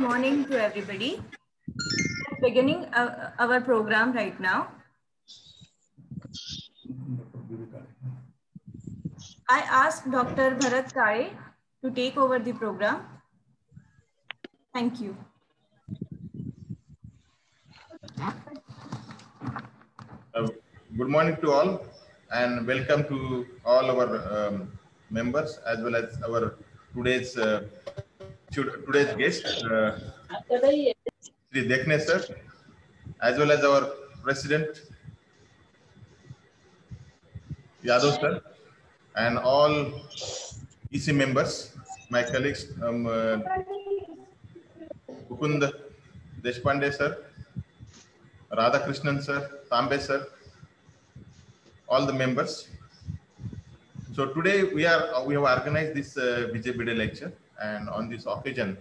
morning to everybody. Beginning our program right now. I ask Dr. Bharat Kale to take over the program. Thank you. Good morning to all, and welcome to all our members as well as our today's guest, Sri Dekhne sir, as well as our president Yadav sir, and all EC members, my colleagues Mukund Deshpande sir, Radhakrishnan sir, Tambe sir, all the members. So today we have organized this Vijay Bide lecture, and on this occasion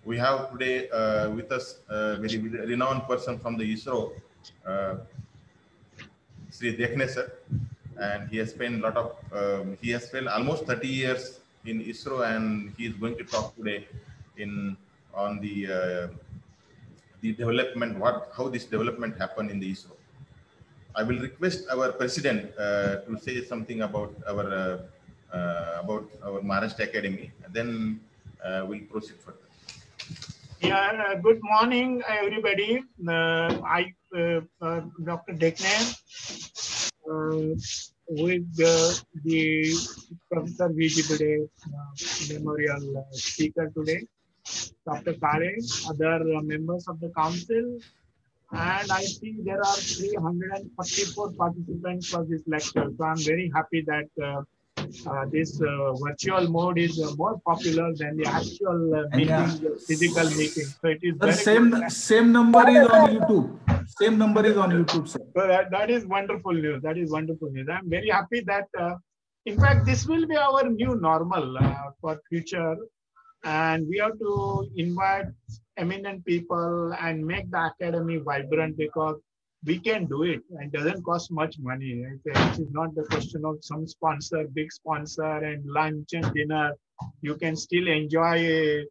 we have today with us a very renowned person from the ISRO, Sri Dekhne sir, and he has spent almost 30 years in ISRO, and he is going to talk today on the development, how this development happened in the ISRO. I will request our president to say something about our Maharashtra Academy, and then we'll proceed further. Yeah, good morning, everybody. Dr. Dekhne, with the Professor V.G. Bide Memorial Speaker today, Dr. Kale, other members of the council, and I see there are 344 participants for this lecture. So I'm very happy that this virtual mode is more popular than the actual meeting, physical meeting. So it is the same number is on YouTube. Same number is on YouTube, sir. So that is wonderful news. That is wonderful news. I'm very happy that, in fact, this will be our new normal for future. And we have to invite eminent people and make the academy vibrant, because we can do it and it doesn't cost much money. It is not the question of some sponsor, big sponsor, and lunch and dinner. You can still enjoy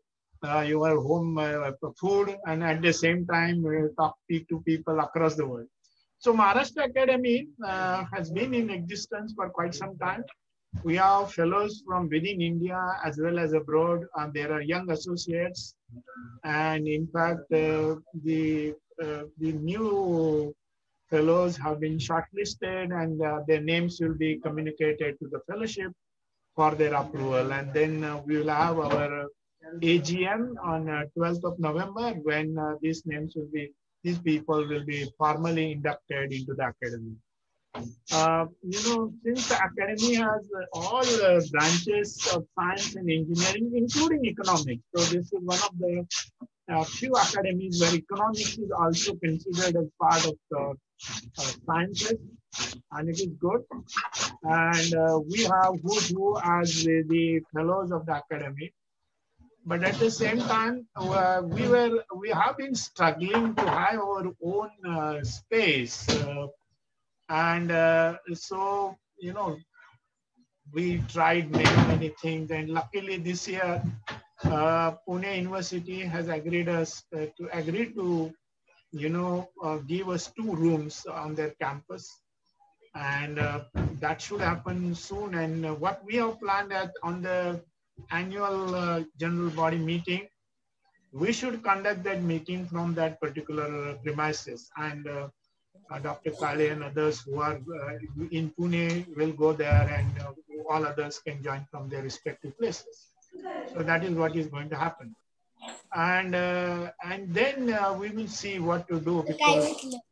your home food, and at the same time speak to people across the world. So Maharashtra Academy has been in existence for quite some time. We have fellows from within India as well as abroad, and there are young associates. And in fact, the new fellows have been shortlisted, and their names will be communicated to the fellowship for their approval. And then we will have our AGM on 12th of November, when these people will be formally inducted into the academy. Since the academy has all branches of science and engineering, including economics, so this is one of the few academies where economics is also considered as part of the sciences, and it is good. And we have who as the fellows of the academy. But at the same time, we have been struggling to have our own space. So, we tried many things, and luckily this year, Pune University has agreed to give us 2 rooms on their campus, and that should happen soon. And what we have planned on the annual general body meeting, we should conduct that meeting from that particular premises, and Dr. Kale and others who are in Pune will go there, and all others can join from their respective places. So that is what is going to happen. And then we will see what to do,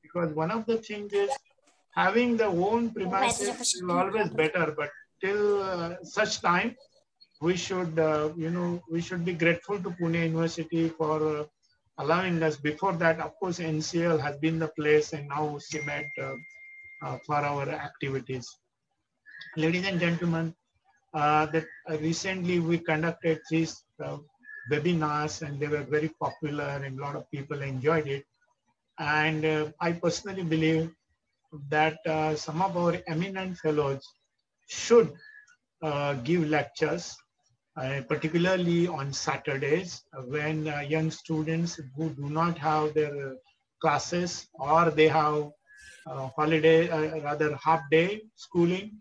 because one of the things is having the own premises is always better, but till such time, we should be grateful to Pune University for allowing us. Before that, of course, NCL has been the place, and now CMET for our activities. Ladies and gentlemen, recently we conducted 3 webinars, and they were very popular, and a lot of people enjoyed it. And I personally believe that some of our eminent fellows should give lectures particularly on Saturdays when young students who do not have their classes or they have holiday, rather half day schooling,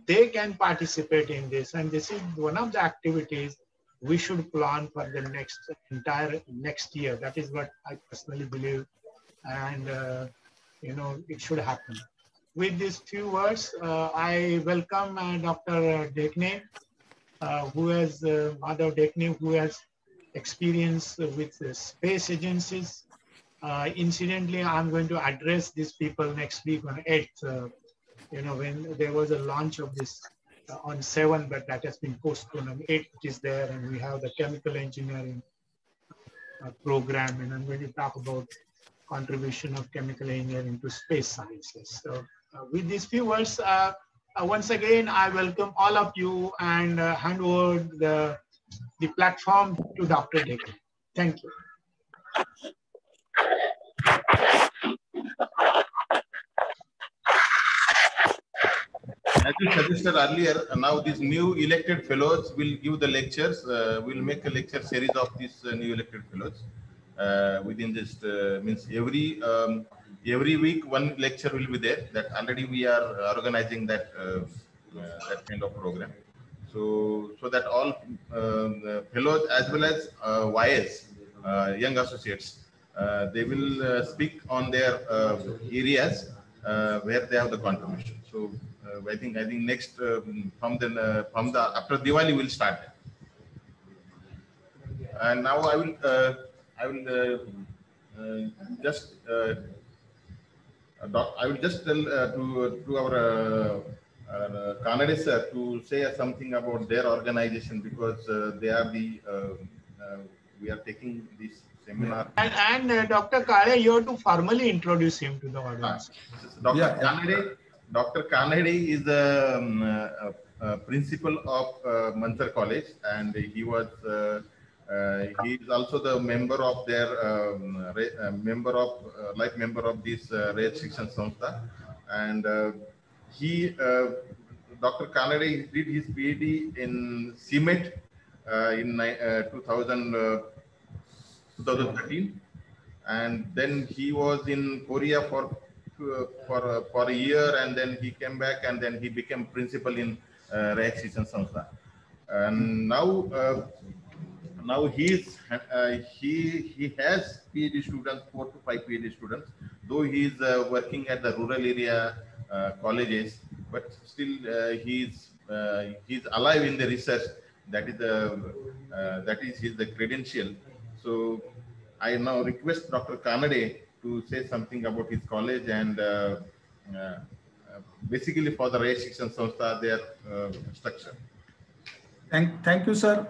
they can participate in this. And this is one of the activities we should plan for the entire next year. That is what I personally believe. And, it should happen. With these few words, I welcome Dr. Dekne, Madhav Dekne, who has experience with space agencies. Incidentally, I'm going to address these people next week on 8th, when there was a launch of this on 7th, but that has been postponed. On 8th it is there, and we have the chemical engineering program, and I'm going to talk about contribution of chemical engineering to space sciences. So with these few words, once again, I welcome all of you and hand over the platform to Dr. Dekne. Thank you. As you suggested earlier, now these new elected fellows will give the lectures. We'll make a lecture series of these new elected fellows. Within this means every week one lecture will be there. That already we are organizing that that kind of program. So that all fellows as well as YS, young associates, they will speak on their areas where they have the contribution. So I think next from the after Diwali we'll start. And now I will just tell to our Kanade sir to say something about their organization, because they are the we are taking this seminar. And Dr. Kale, you have to formally introduce him to the audience. Dr. Kanade is the principal of Mansar College, and he was he is also the member of their member of this Rayat Shikshan Samstha, and Dr. Kanade did his PhD in CMET in 2013, and then he was in Korea for a year, and then he came back, and then he became principal in Rayat Shikshan Samstha, and now he has PhD students, 4 to 5 PhD students, though he is working at the rural area colleges, but still he's alive in the research. That is his credential. So I now request Dr. Kanade to say something about his college and basically for the Rayat Shikshan Samstha, their structure. Thank you, sir.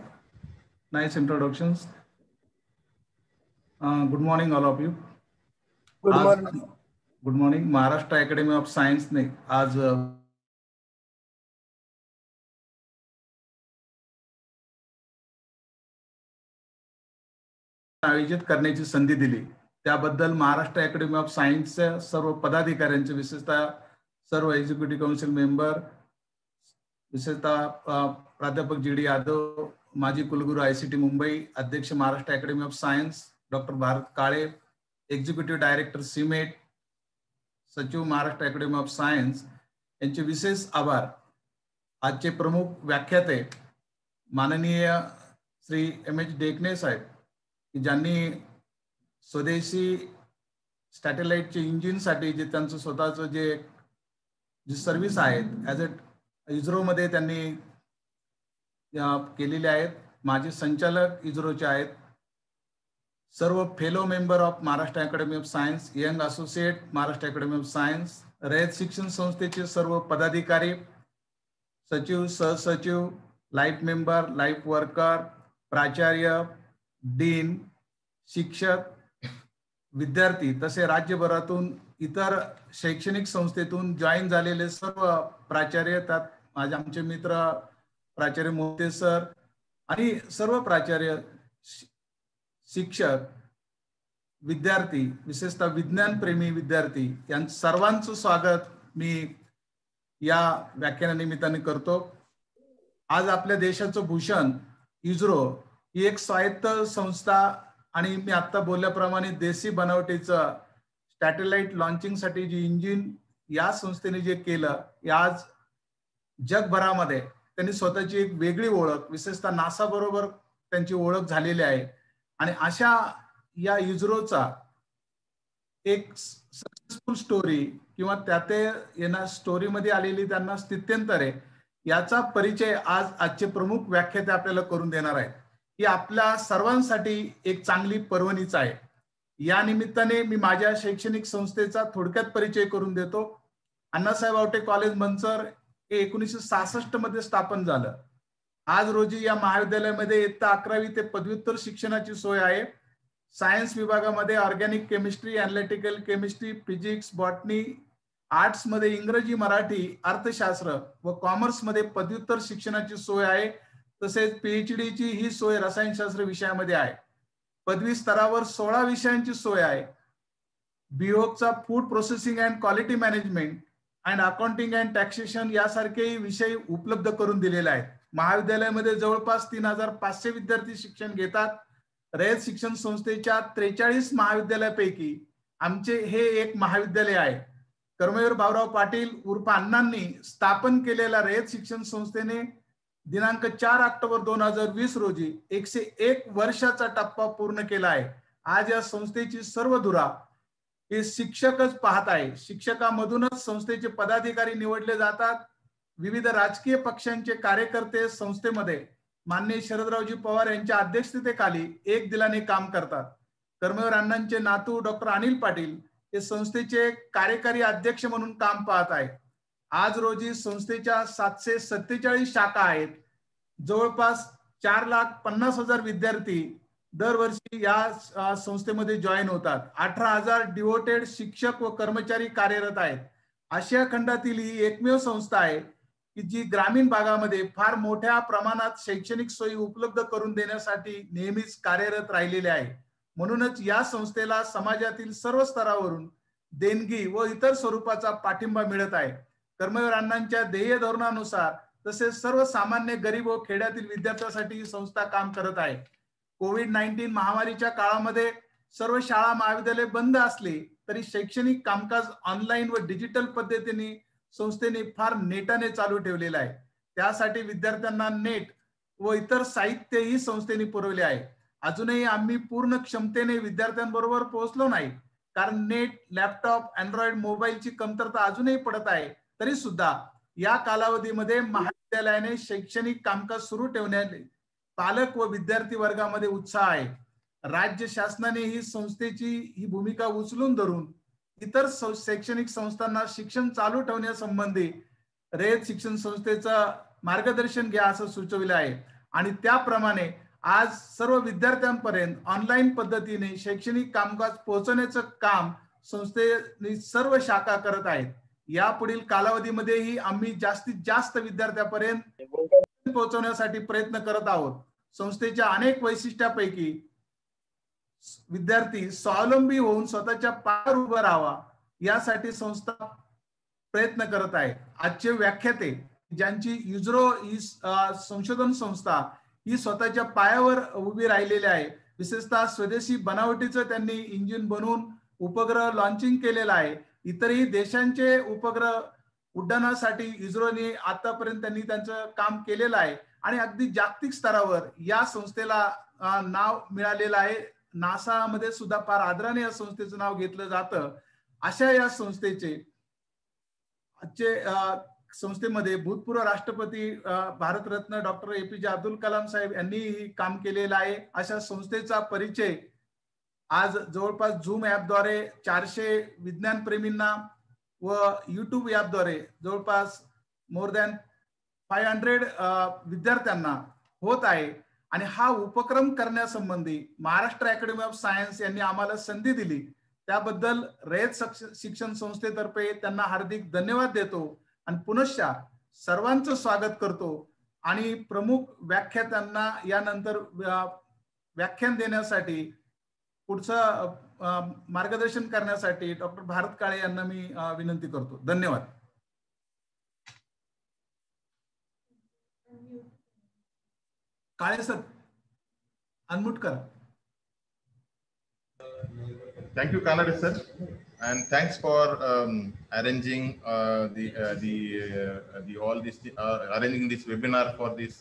Nice introductions. Good morning, all of you. Good morning. Good morning. Maharashtra Academy of Science ने आज आयोजित करण्याची संधी दिली, त्याबद्दल Maharashtra academy of सायन्सच्या सर्व पदाधिकाऱ्यांचे, विशेषतः सर्व executive council member, विशेषतः प्राध्यापक जी.डी. यादव, माजी कुलगुरू ICT मुंबई, अध्यक्ष Maharashtra academy of Science doctor Bharat Kale, executive director सीमेट, सचिव महाराष्ट्र अकॅडमी ऑफ सायन्स यांचे विशेष आभार. आजचे प्रमुख व्याख्याते माननीय श्री M.H. डेकने साहेब, की ज्यांनी स्वदेशी सॅटेलाइटचे इंजिनसाठी जे त्यांचं स्वतःचं जे सर्व्हिस आहेत ॲज इस्रोमध्ये त्यांनी केलेले आहेत. माझे संचालक इस्रोचे आहेत. सर्व fellow member of Maharashtra academy of science, young associate Maharashtra academy of science, रयत शिक्षण संस्थेचे सर्व पदाधिकारी, सचिव, सहसचिव, लाईफ मेंबर, लाईफ वर्कर, प्राचार्य, डीन, शिक्षक, विद्यार्थी, तसे राज्यभरातून इतर शैक्षणिक संस्थेतून जॉईन झालेले सर्व प्राचार्य, त्यात माझे आमचे मित्र प्राचार्य मोते सर आणि सर्व प्राचार्य, शिक्षक, विद्यार्थी, विशेषतः विज्ञानप्रेमी विद्यार्थी, यांचं सर्वांचं स्वागत मी या व्याख्यानानिमित्ताने करतो. आज आपल्या देशाचं भूषण इस्रो ही एक स्वायत्त संस्था आणि मी आता बोलल्याप्रमाणे देशी बनावटीचं सॅटेलाइट लॉन्चिंगसाठी जे इंजिन या संस्थेने जे केलं, आज जगभरामध्ये त्यांनी स्वतःची एक वेगळी ओळख, विशेषतः नासा बरोबर त्यांची ओळख झालेली आहे. आणि अशा या इस्रोचा एक सक्सेसफुल स्टोरी किंवा त्यात येणार स्टोरीमध्ये आलेली त्यांना स्थित्यंतरे याचा परिचय आजचे प्रमुख व्याख्याते आपल्याला करून देणार आहेत. ही आपल्या सर्वांसाठी एक चांगली पर्वणीच आहे. या निमित्ताने मी माझ्या शैक्षणिक संस्थेचा थोडक्यात परिचय करून देतो. अण्णासाहेब आवटे कॉलेज मंचर हे 1966 मध्ये स्थापन झालं. आज रोजी या महाविद्यालयामध्ये इयत्ता 11वी ते पदव्युत्तर शिक्षणाची सोय आहे. सायन्स विभागामध्ये organic chemistry, analytical chemistry, physics, botany, arts मध्ये इंग्रजी, मराठी, अर्थशास्त्र व कॉमर्स मध्ये पदव्युत्तर शिक्षणाची सोय आहे. तसेच PhD ची ही सोय रसायनशास्त्र विषयामध्ये आहे. पदवी स्तरावर 16 विषयांची सोय आहे. BOCचा food processing and quality management and accounting and taxation यासारखे विषय उपलब्ध करून दिलेले आहेत. महाविद्यालयामध्ये जवळपास 3500 विद्यार्थी शिक्षण घेतात. रयत शिक्षण संस्थेच्या 43 महाविद्यालयापैकी आमचे हे एक महाविद्यालय आहे. कर्मवीर भाऊराव पाटील उर्फ अण्णांनी स्थापन केलेल्या रयत शिक्षण संस्थेने दिनांक 4 ऑक्टोबर 2020 रोजी 101 वर्षाचा टप्पा पूर्ण केला आहे. आज या संस्थेची सर्व धुरा हे शिक्षकच पाहत आहे. शिक्षकामधूनच संस्थेचे पदाधिकारी निवडले जातात. विविध राजकीय पक्षांचे कार्यकर्ते संस्थेमध्ये माननीय शरदरावजी पवार यांच्या अध्यक्षतेखाली एक दिलाने काम करतात. कर्मवीर अण्णांचे नातू डॉक्टर अनिल पाटील हे संस्थेचे कार्यकारी अध्यक्ष म्हणून काम पाहत आहेत. आज रोजी संस्थेच्या 747 शाखा आहेत. जवळपास 4,50,000 विद्यार्थी दरवर्षी या संस्थेमध्ये जॉईन होतात. 18,000 डिवोटेड शिक्षक व कर्मचारी कार्यरत आहेत. आशिया खंडातील ही एकमेव संस्था आहे की जी ग्रामीण भागामध्ये फार मोठ्या प्रमाणात शैक्षणिक सोयी उपलब्ध करून देण्यासाठी नेहमीच कार्यरत राहिलेले आहे. म्हणूनच या संस्थेला समाजातील सर्व स्तरावरून देणगी व इतर स्वरूपाचा पाठिंबा मिळत आहे. कर्मवीर अण्णांच्या ध्येय धोरणानुसार तसेच सर्वसामान्य गरीब व खेड्यातील विद्यार्थ्यांसाठी ही संस्था काम करत आहे. कोविड-19 महामारीच्या काळामध्ये सर्व शाळा महाविद्यालय बंद असले तरी शैक्षणिक कामकाज ऑनलाईन व डिजिटल पद्धतीने संस्थेने फार नेटाने चालू ठेवलेलं आहे. त्यासाठी विद्यार्थ्यांना नेट व इतर साहित्यही संस्थेने पुरवले आहे. अजूनही आम्ही पूर्ण क्षमतेने विद्यार्थ्यांबरोबर पोहोचलो नाही, कारण नेट, लॅपटॉप, अँड्रॉइड मोबाईलची कमतरता अजूनही पडत आहे. तरी सुद्धा या कालावधीमध्ये महाविद्यालयाने शैक्षणिक कामकाज सुरू ठेवण्याने पालक व विद्यार्थी वर्गामध्ये उत्साह आहे. राज्य शासनाने ही संस्थेची ही भूमिका उचलून धरून इतर शैक्षणिक संस्थांना शिक्षण चालू ठेवण्यासंबंधी रयत शिक्षण संस्थेचं मार्गदर्शन घ्या असं सुचविलं आहे. आणि त्याप्रमाणे आज सर्व विद्यार्थ्यांपर्यंत ऑनलाईन पद्धतीने शैक्षणिक कामकाज पोहोचवण्याचं काम संस्थेने सर्व शाखा करत आहेत. यापुढील कालावधीमध्येही आम्ही जास्तीत जास्त विद्यार्थ्यांपर्यंत पोहोचवण्यासाठी प्रयत्न करत आहोत. संस्थेच्या अनेक वैशिष्ट्यापैकी विद्यार्थी स्वावलंबी होऊन स्वतःच्या पायावर उभं राहावा यासाठी संस्था प्रयत्न करत आहे. आजचे व्याख्याते ज्यांची इस्रो ही संशोधन संस्था ही स्वतःच्या पायावर उभी राहिलेली आहे. विशेषतः स्वदेशी बनावटीचं त्यांनी इंजिन बनवून उपग्रह लॉन्चिंग केलेला आहे. इतरही देशांचे उपग्रह उड्डाणासाठी इस्रोने आतापर्यंत त्यांनी त्यांचं काम केलेलं आहे आणि अगदी जागतिक स्तरावर या संस्थेला नाव मिळालेलं आहे. नासा मध्ये सुद्धा फार आदराने या संस्थेचं नाव घेतलं जातं. अशा या संस्थेचे संस्थेमध्ये भूतपूर्व राष्ट्रपती भारतरत्न डॉक्टर APJ अब्दुल कलाम साहेब यांनी काम केलेलं आहे. अशा संस्थेचा परिचय आज जवळपास झूम ॲपद्वारे 400 विज्ञान प्रेमींना व YouTube ॲपद्वारे जवळपास मोर दॅन 500 विद्यार्थ्यांना होत आहे. आणि हा उपक्रम करण्यासंबंधी महाराष्ट्र अकॅडमी ऑफ सायन्स यांनी आम्हाला संधी दिली, त्याबद्दल रयत शिक्षण संस्थेतर्फे त्यांना हार्दिक धन्यवाद देतो आणि पुनश्च सर्वांचं स्वागत करतो. आणि प्रमुख व्याख्यात्यांना यानंतर व्याख्यान देण्यासाठी पुढचं मार्गदर्शन करण्यासाठी डॉक्टर भारत काळे यांना मी विनंती करतो. धन्यवाद. काळे सर अनम्यूट करा. Thank you, Kanade sir, and thanks for arranging arranging this webinar for this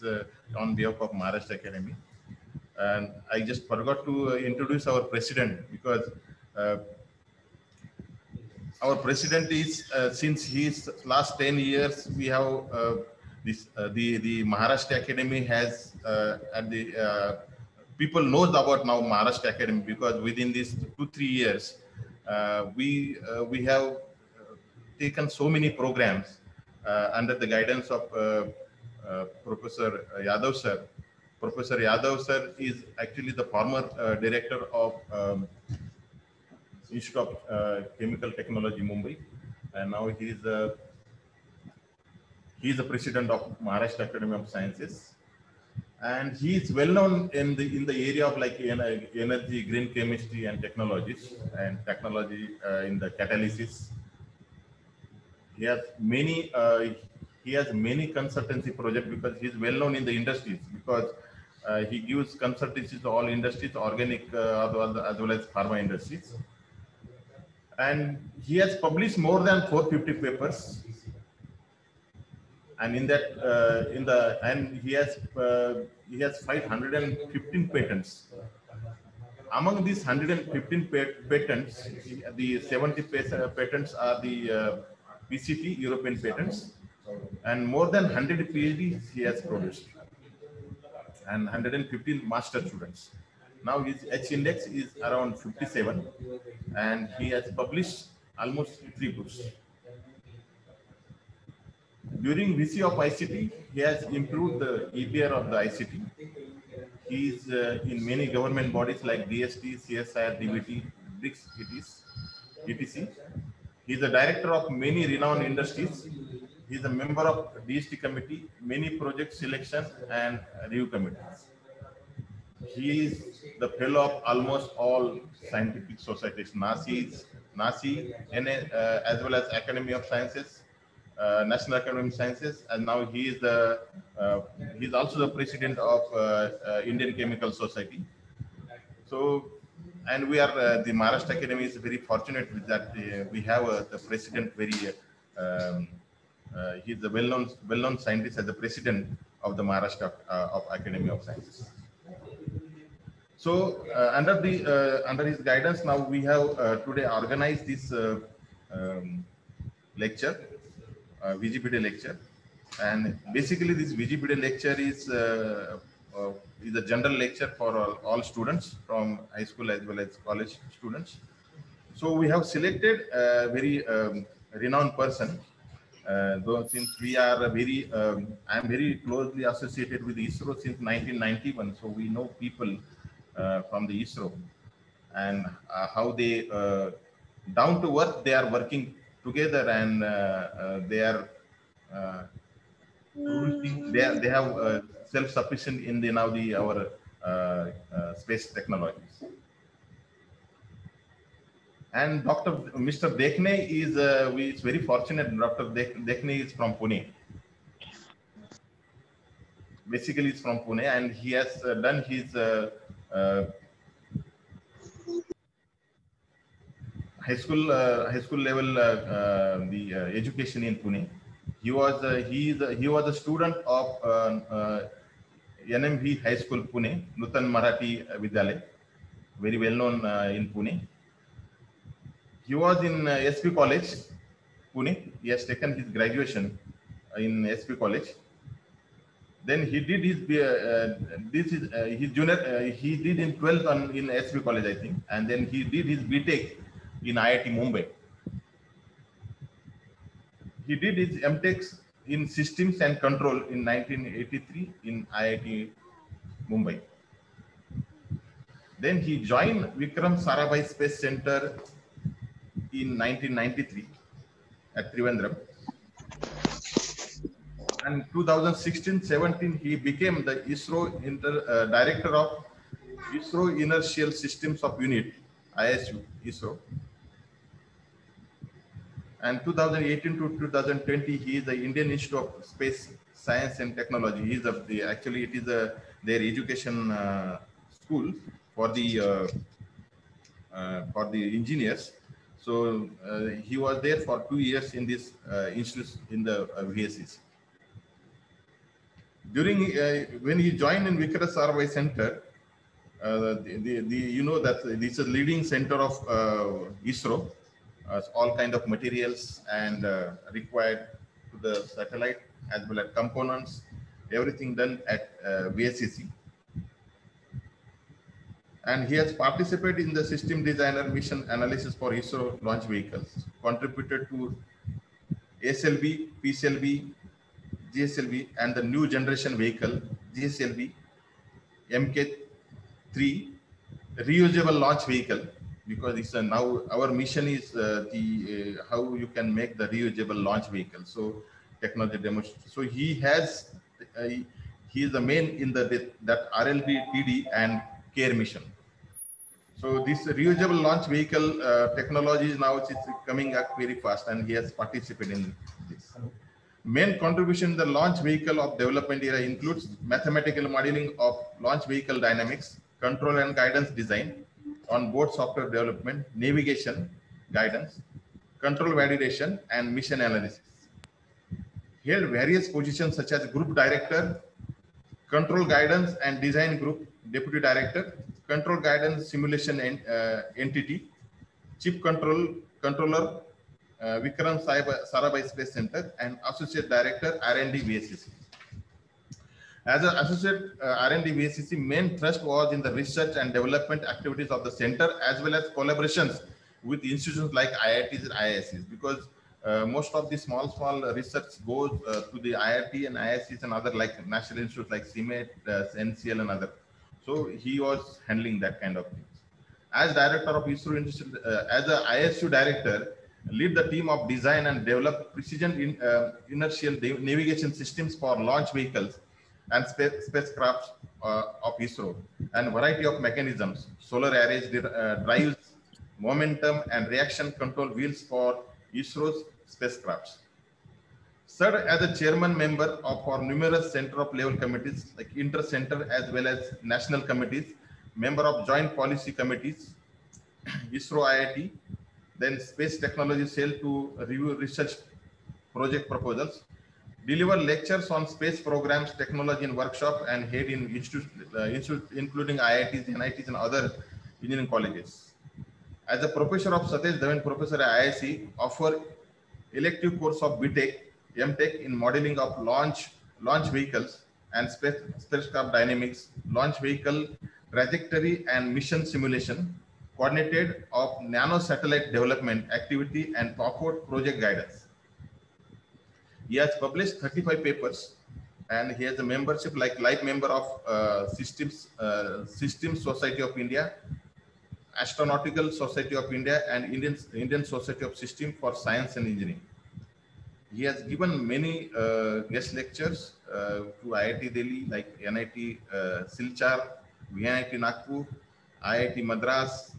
on behalf of Maharashtra Academy. And I just forgot to introduce our president, because our president is since his last 10 years we have the Maharashtra Academy has at the people knows about now Maharashtra Academy, because within these 2-3 years we have taken so many programs under the guidance of Professor Yadav sir. Professor Yadav sir is actually the former director of Institute of Chemical Technology, Mumbai, and now he is the president of Maharashtra Academy of Sciences, and he is well known in the area of like energy, green chemistry, and technologies, and technology in the catalysis. He has many consultancy projects, because he is well known in the industries, because he gives consultancies to all industries, organic as well as pharma industries. And he has published more than 450 papers, and in that he has 515 patents. Among these 115 patents, the 70 patents are the PCT European patents, and more than 100 PhDs he has produced, and 115 master students. Now his H index is around 57, and he has published almost 3 books. During VC of ICT, he has improved the EPR of the ICT. He is in many government bodies like DST, CSIR, DBT, BRICS, etc. He is the director of many renowned industries. He is a member of DST committee, many project selection and review committees. He is the fellow of almost all scientific societies, NASI, as well as Academy of Sciences, National Academy of Sciences, and now he is also the president of Indian Chemical Society. So, and we are the Maharashtra Academy is very fortunate with that we have the president very. He is a well-known scientist as the president of the Maharashtra of Academy of Sciences. So under his guidance, now we have today organized this lecture, VGPD lecture, and basically this VGPD lecture is a general lecture for all students from high school as well as college students. So we have selected a very renowned person. Though since we are I am very closely associated with ISRO since 1991, so we know people from the ISRO, and how they down to earth they are working together, and they are they have self-sufficient in our space technologies. And Mr. Dekhne is very fortunate. Dr. Dekhne is from Pune. Basically, he's from Pune, and he has done his high school level education in Pune. He was a student of NMV High School Pune, Nutan Marathi Vidyalaya, very well known in Pune. He was in SP College, Pune. He has taken his graduation in SP College. Then he did his junior. He did in 12th in SP College, I think, and then he did his BTech in IIT Mumbai. He did his MTech in Systems and Control in 1983 in IIT Mumbai. Then he joined Vikram Sarabhai Space Center in 1993 at Trivandrum. And 2016-17, he became the ISRO director of ISRO Inertial Systems of Unit, ISU, ISRO. And 2018 to 2020, he is the Indian Institute of Space Science and Technology. He is actually it is their education school for the engineers. So he was there for 2 years in this institute in the VSCC. During when he joined in Vikrash Sarabhai Center, you know that this is a leading center of ISRO. All kind of materials and required to the satellite as well as components, everything done at VSCC. And he has participated in the system designer mission analysis for ISRO launch vehicles, contributed to SLV, PCLV, GSLV, and the new generation vehicle, GSLV, MK3, reusable launch vehicle, because it's now our mission is how you can make the reusable launch vehicle. So technology demonstration. So he has he is the main in that RLV, TD, and CARE mission. So this reusable launch vehicle technology is now it's coming up very fast, and he has participated in this. Main contribution in the launch vehicle of development area includes mathematical modeling of launch vehicle dynamics, control and guidance design, on-board software development, navigation, guidance, control validation, and mission analysis. Held various positions such as group director, control guidance and design group deputy director, control guidance simulation entity, chief controller, Vikram Sarabhai Space Center, and associate director R&D VSCC. As an associate R&D VSCC, main thrust was in the research and development activities of the center, as well as collaborations with institutions like IITs and IIScs, because most of the small research goes to the IIT and IIScs and other like national institutes like CIMET, NCL, and other. So he was handling that kind of things. As director of ISRO Institute, as a ISU director, lead the team of design and develop precision inertial navigation systems for launch vehicles and spacecraft of ISRO, and variety of mechanisms, solar arrays, drives, momentum and reaction control wheels for ISRO's spacecrafts. Served as a chairman member for numerous center of level committees like inter-center as well as national committees, member of joint policy committees, ISRO IIT, then Space Technology Cell to review research project proposals, deliver lectures on space programs, technology and workshop, and head in institute including IITs, NITs, and other engineering colleges. As a professor of Satish Dhawan Professor at IIC, offer elective course of BTech, MTech in modeling of launch vehicles and spacecraft dynamics, launch vehicle trajectory and mission simulation, coordinated of nano satellite development activity and POPOT project guidance. He has published 35 papers, and he has a membership like life member of Systems Society of India, Astronautical Society of India, and Indian Society of Systems for Science and Engineering. He has given many guest lectures to IIT Delhi, like NIT Silchar, VIT Nagpur, IIT Madras,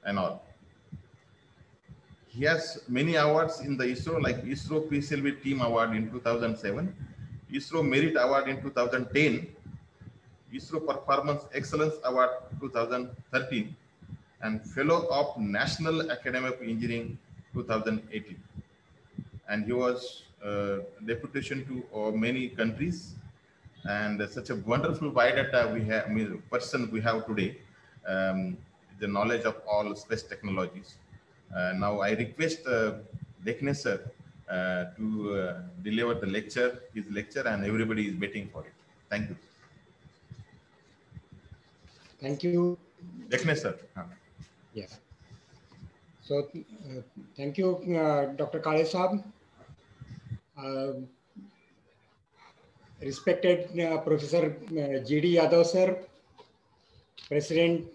and all. He has many awards in the ISRO, like ISRO PCLV Team Award in 2007, ISRO Merit Award in 2010, ISRO Performance Excellence Award 2013, and Fellow of National Academy of Engineering 2018. And he was deputation to many countries, and such a wonderful biodata we have, person we have today, the knowledge of all space technologies. Now I request Dekhne sir to deliver the lecture, his lecture, and everybody is waiting for it. Thank you. Thank you. Dekhne sir. Yes. So thank you, Dr. Kale Saab. Respected Professor G.D. Yadav sir, President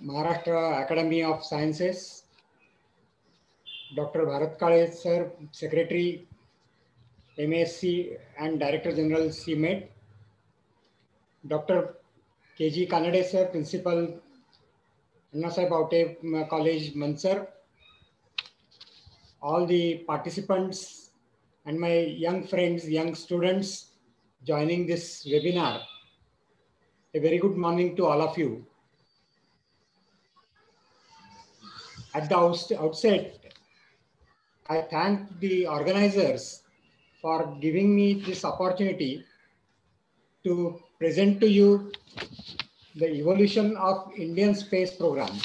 Maharashtra Academy of Sciences, Dr. Bharat Kale sir, Secretary MSc and Director General CMED, Dr. K.G. Kanade sir, Principal Anna Sahib Avte College, Mansar, all the participants and my young friends, young students joining this webinar. A very good morning to all of you. At the outset, I thank the organizers for giving me this opportunity to present to you the evolution of Indian space program.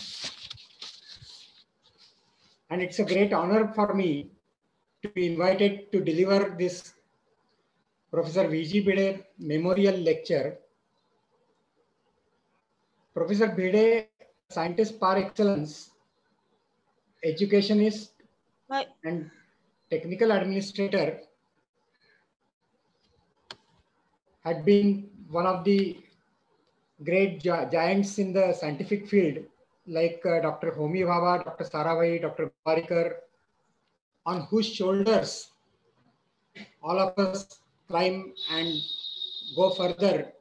And it's a great honor for me to be invited to deliver this Professor V.G. Bhide Memorial Lecture. Professor Bhide, scientist par excellence, educationist and technical administrator, had been one of the great giants in the scientific field, like Dr. Homi Bhabha, Dr. Sarabhai, Dr. Gowarikar, on whose shoulders all of us climb and go further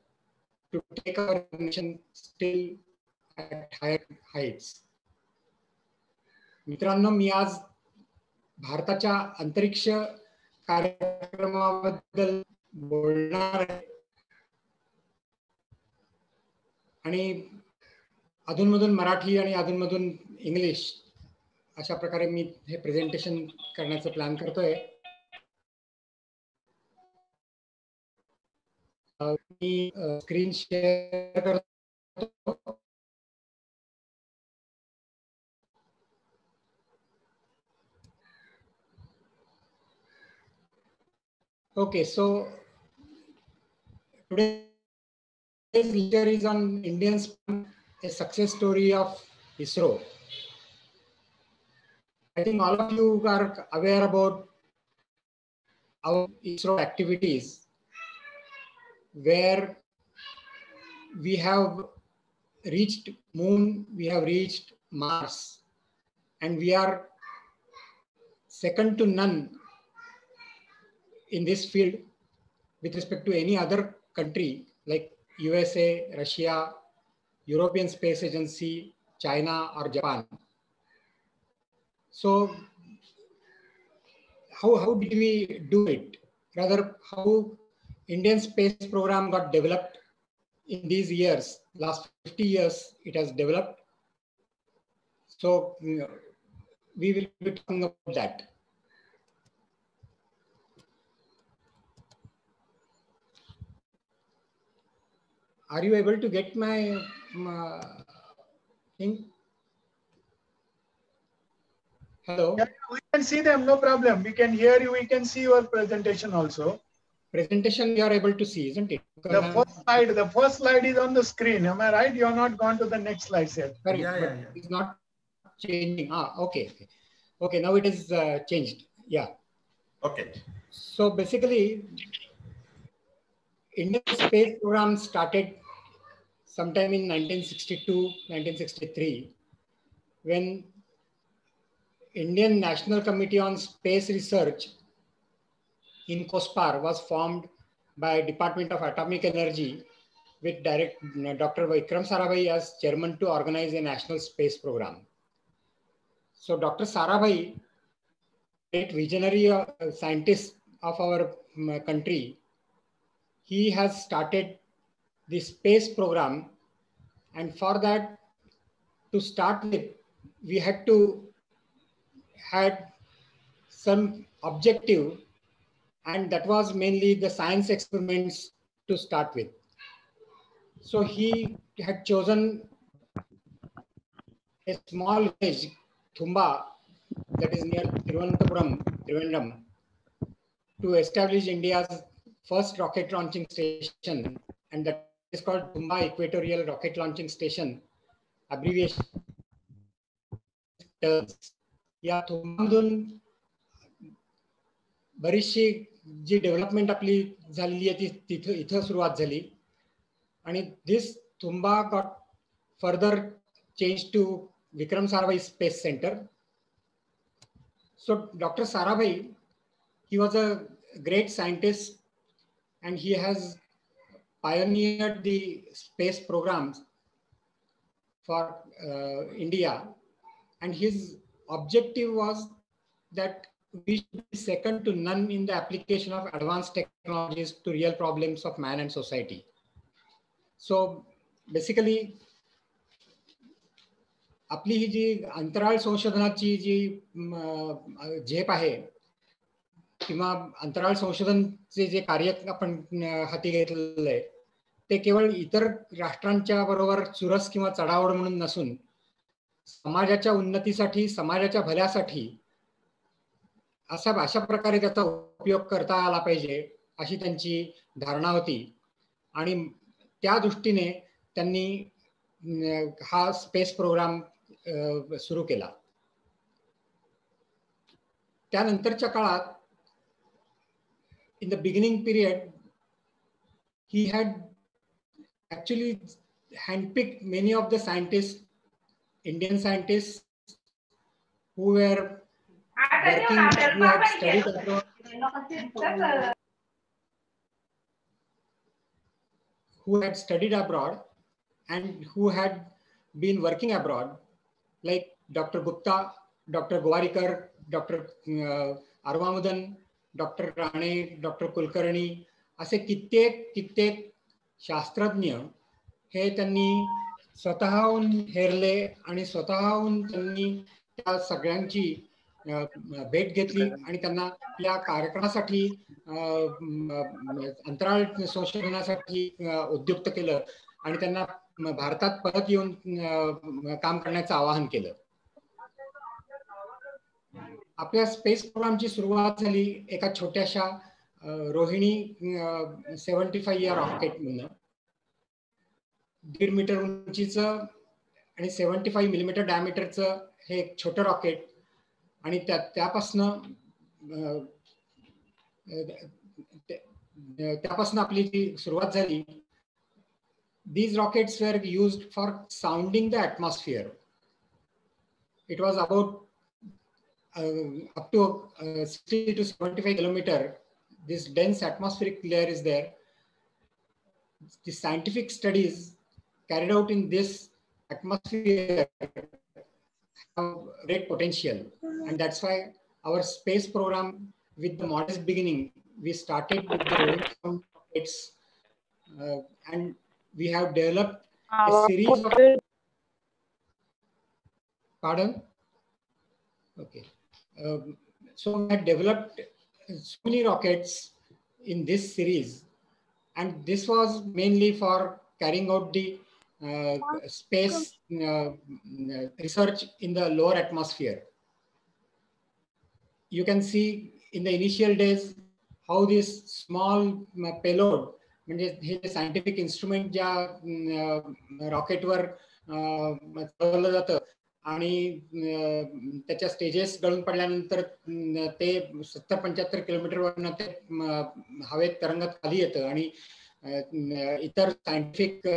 to take our nation still at higher heights. मित्रांनो, मी आज भारताच्या अंतरिक्ष कार्यक्रमाबद्दल बोलणार आहे आणि अधूनमधून मराठी आणि अधूनमधून इंग्लिश अशा प्रकारे मी हे प्रेझेंटेशन करण्याचा प्लॅन करतोय. मी स्क्रीन शेअर करतो. Okay, so today's lecture is on Indian space, a success story of ISRO. I think all of you are aware about our ISRO activities, where we have reached Moon, we have reached Mars, and we are second to none in this field with respect to any other country like USA, Russia, European Space Agency, China, or Japan. So how did we do it? Rather, how Indian space program got developed in these years, last 50 years it has developed. So we will be talking about that. Are you able to get my thing? Hello? Yeah, we can see them, no problem. We can hear you, we can see your presentation also. Presentation you are able to see, isn't it? The first slide is on the screen. Am I right? You have not gone to the next slide yet. Yeah. It's not changing. Okay. Okay, now it is changed. Yeah. Okay. So basically, Indian space program started sometime in 1962, 1963, when Indian National Committee on Space Research in COSPAR was formed by Department of Atomic Energy with Dr. Vikram Sarabhai as chairman to organize a national space program. So Dr. Sarabhai, great visionary scientist of our country, he has started the space program, and for that, to start with, we had to had some objective, and that was mainly the science experiments to start with. So he had chosen a small village, Thumba, that is near Thiruvananthapuram, Trivandrum, to establish India's first rocket launching station, and that is called Thumba Equatorial Rocket Launching Station, abbreviation. या थुंबामधून बरीचशी जी development आपली झालेली आहे ती इथं सुरुवात झाली आणि this Thumba got further change to Vikram Sarabhai space Centre. So Dr. Sarabhai, he was a great scientist and he has pioneered the space programs for India, and his objective was that we should be second to none in the application of advanced technologies to real problems of man and society. So basically, आपली ही जी अंतराळ संशोधनाची जी झेप आहे किंवा अंतराळ संशोधनचे जे कार्य आपण हाती घेतलेलं आहे ते केवळ इतर राष्ट्रांच्या बरोबर चुरस किंवा चढाओढ म्हणून नसून समाजाच्या उन्नतीसाठी, समाजाच्या भल्यासाठी अशा प्रकारे त्याचा उपयोग करता आला पाहिजे अशी त्यांची धारणा होती. आणि त्या दृष्टीने त्यांनी हा स्पेस प्रोग्राम सुरू केला. त्यानंतरच्या काळात in the beginning period, he had actually handpicked many of the scientists, Indian scientists, who were working, who had studied abroad, and who had been working abroad, like Dr. Gupta, Dr. Gowarikar, Dr. Arvamudan, doctor Rane, doctor Kulkarni असे कित्येक शास्त्रज्ञ हे त्यांनी स्वतःहून हेरले आणि स्वतःहून त्यांनी त्या सगळ्यांची भेट घेतली आणि त्यांना आपल्या कार्यक्रमासाठी अंतराळ संशोधनासाठी उद्युक्त केलं आणि त्यांना भारतात परत येऊन काम करण्याचं आवाहन केलं. आपल्या स्पेस प्रोग्रामची सुरुवात झाली एका छोट्याशा रोहिणी 75 या रॉकेट म्हणून 1.5 मीटर उंचीचं आणि 75 मिलीमीटर डायमीटरचं हे एक छोटं रॉकेट आणि त्यापासून आपली जी सुरुवात झाली. These rockets were used for sounding the atmosphere. It was about up to 60 to 75 kilometer. This dense atmospheric layer is there. The scientific studies carried out in this atmosphere have great potential, and that's why our space program, with the modest beginning, we started with the rockets, and we have developed a series of. Pardon? Okay. So we had developed so many rockets in this series, and this was mainly for carrying out the space research in the lower atmosphere. You can see in the initial days how this small payload, म्हणजे scientific instrument ज्या रॉकेटवर चालवलं जातं आणि त्याच्या stages गळून पडल्यानंतर ते 70-75 किलोमीटरवरनं ते हवेत तरंगत खाली येतं आणि इतर सायंटिफिक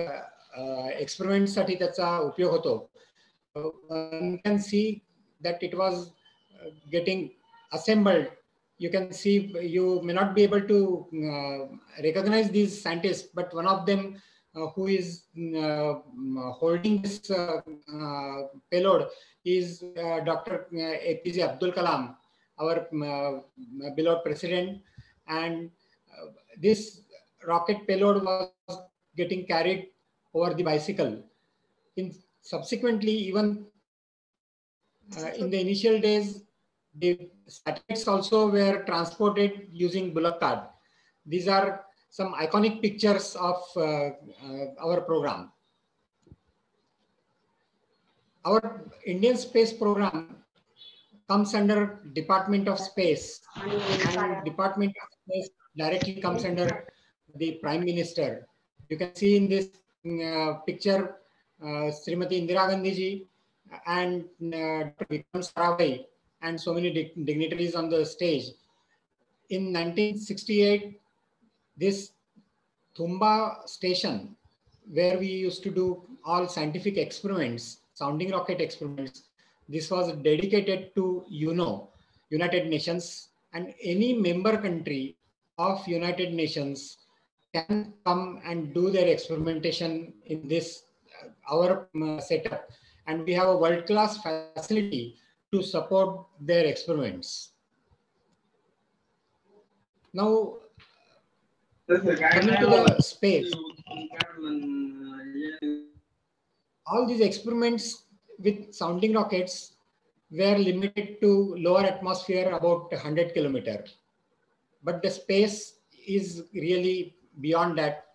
एक्सपेरिमेंटसाठी त्याचा उपयोग होतो. You can see that it was getting assembled. You can see, you may not be able to recognize these scientists, but one of them who is holding this payload is Dr. APJ Abdul Kalam, our beloved president. And this rocket payload was getting carried over the bicycle. Subsequently, even in the initial days, the satellites also were transported using bullock cart. These are some iconic pictures of our program. Our Indian space program comes under Department of Space, and Department of Space directly comes under the Prime Minister. You can see in this picture Srimati Indira Gandhi ji and Dr. Vikram Sarabhai and so many dignitaries on the stage. In 1968, this Thumba station, where we used to do all scientific experiments, sounding rocket experiments, this was dedicated to UNO, United Nations, and any member country of United Nations can come and do their experimentation in this our setup. And we have a world-class facility to support their experiments. Now, coming to the space, all these experiments with sounding rockets were limited to lower atmosphere about 100 kilometers. But the space is really beyond that.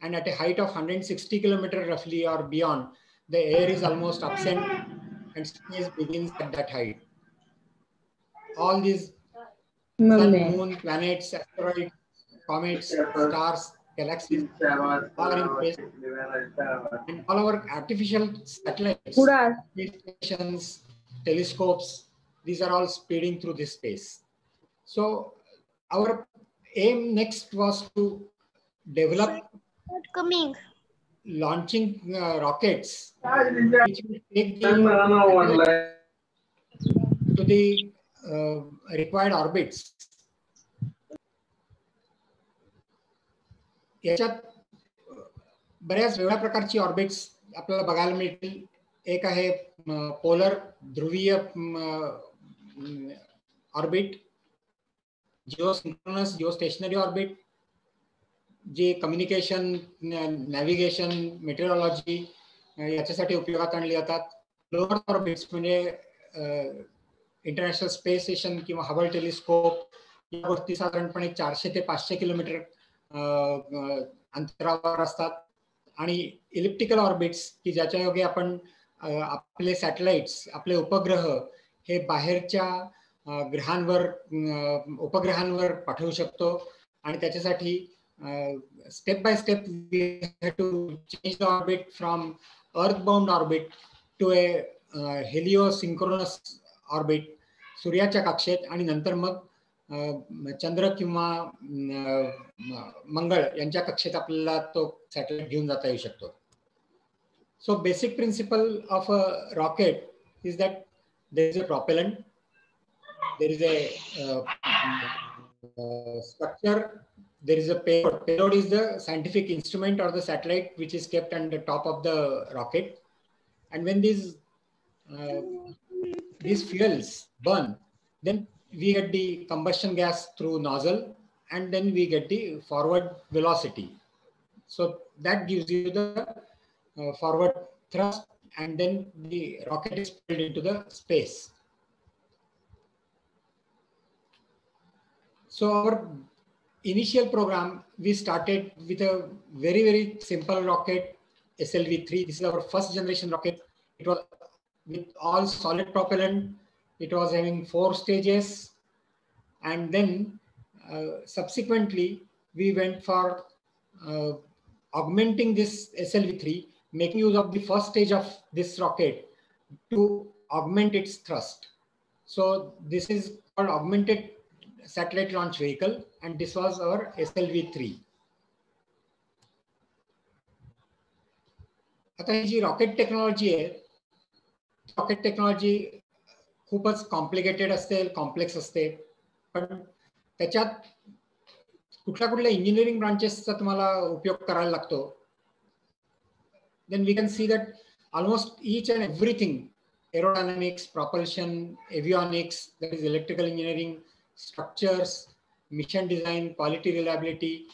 And at a height of 160 kilometers roughly or beyond, the air is almost absent and space begins at that height. All these sun, moon, planets, asteroids, comets, stars, galaxies are in space. And all our artificial satellites, space stations, telescopes, these are all speeding through this space. So our aim next was to develop launching rockets which will take the to the required orbits. याच्यात बऱ्याच वेगळ्या प्रकारची orbits आपल्याला बघायला मिळतील. एक आहे polar ध्रुवीय ऑर्बिट, जिओसिंक्रोनस जिओस्टेशनरी ऑर्बिट, जे कम्युनिकेशन, नॅव्हिगेशन, मेटेरिओलॉजी याच्यासाठी उपयोगात आणली जातात. लोअर ऑर्बिट्स म्हणजे इंटरनॅशनल स्पेस स्टेशन किंवा हबल टेलिस्कोप या गोष्टी साधारणपणे 400 ते 500 किलोमीटर अंतरावर असतात. आणि इलिप्टिकल ऑर्बिट्स की ज्याच्या योगे आपण आपले सॅटेलाइट्स, आपले उपग्रह हे बाहेरच्या ग्रहांवर, उपग्रहांवर पाठवू शकतो. आणि त्याच्यासाठी step by step we have to change the orbit from earthbound orbit to a heliosynchronous orbit, सूर्याच्या कक्षेत, आणि नंतर मग चंद्र किंवा मंगळ यांच्या कक्षेत आपल्याला तो सॅटेलाइट घेऊन जाता येऊ शकतो. So basic principle of a rocket is that there is a propellant, there is a structure, there is a payload. Payload is the scientific instrument or the satellite which is kept on the top of the rocket. And when these fuels burn, then we get the combustion gas through nozzle, and then we get the forward velocity. So that gives you the forward thrust, and then the rocket is pulled into the space. So our initial program, we started with a very, very simple rocket, SLV-3. This is our first generation rocket. It was with all solid propellant. It was having 4 stages. And then subsequently, we went for augmenting this SLV-3, making use of the first stage of this rocket to augment its thrust. So this is called augmented satellite launch vehicle, and this was our SLV-3. आता ही जी rocket technology आहे, rocket technology खूपच complicated असते, complex असते. पण त्याच्यात कुठल्या engineering ब्रांचेसचा तुम्हाला उपयोग करायला लागतो. Then we can see that almost each and everything, aerodynamics, propulsion, avionics, that is electrical engineering, structures, mission design, quality reliability,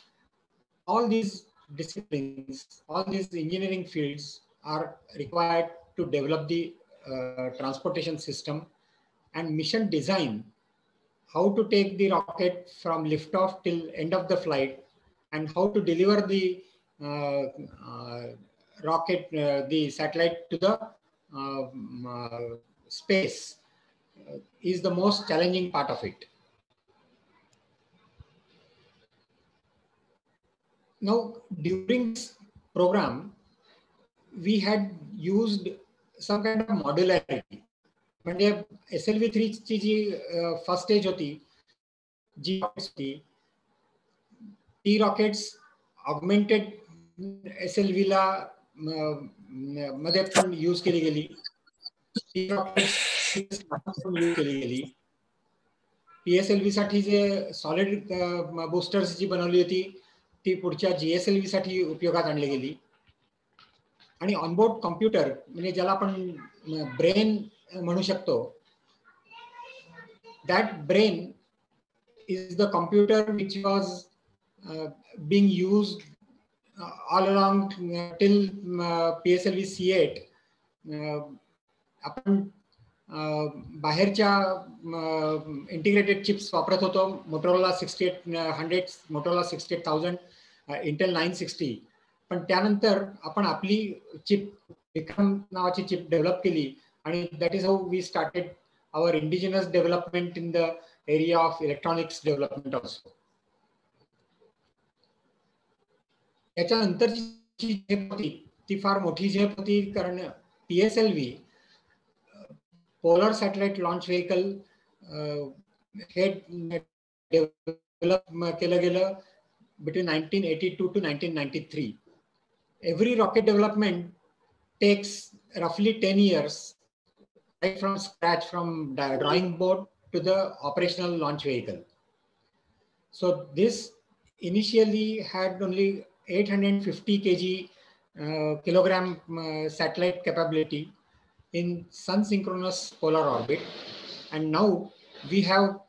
all these disciplines, all these engineering fields are required to develop the transportation system. And mission design, how to take the rocket from liftoff till end of the flight, and how to deliver the rocket, the satellite to the space is the most challenging part of it. Now, during this program, we had used some kind of modularity. म्हणजे SLV-3 ची जी first stage होती, जी ती rockets augmented SLV ला मध्ये पण use केली गेली. ती rockets use केली गेली. PSLV साठी जे सॉलिड बूस्टर्स जी बनवली होती, ती पुढच्या GSLV साठी उपयोगात आणली गेली. आणि ऑनबोर्ड कॉम्प्युटर, म्हणजे ज्याला आपण ब्रेन म्हणू शकतो, that brain is the computer which was being used all along till PSLV C8. आपण बाहेरच्या इंटिग्रेटेड चिप्स वापरत होतो, मोटोरोला 6800, मोटोरोला 68000, इंटेल 960. पण त्यानंतर आपण आपली चिप विक्रम नावाची चिप डेव्हलप केली आणि that is how we started our indigenous development in the area of electronics development also. त्याच्यानंतरची झेप होती ती फार मोठी झेप होती, कारण PSLV polar satellite launch vehicle हे डेव्हलप केलं गेलं between 1982 to 1993. Every rocket development takes roughly 10 years, right from scratch, from drawing board to the operational launch vehicle. So this initially had only 850 kilogram satellite capability in sun synchronous polar orbit, and now we have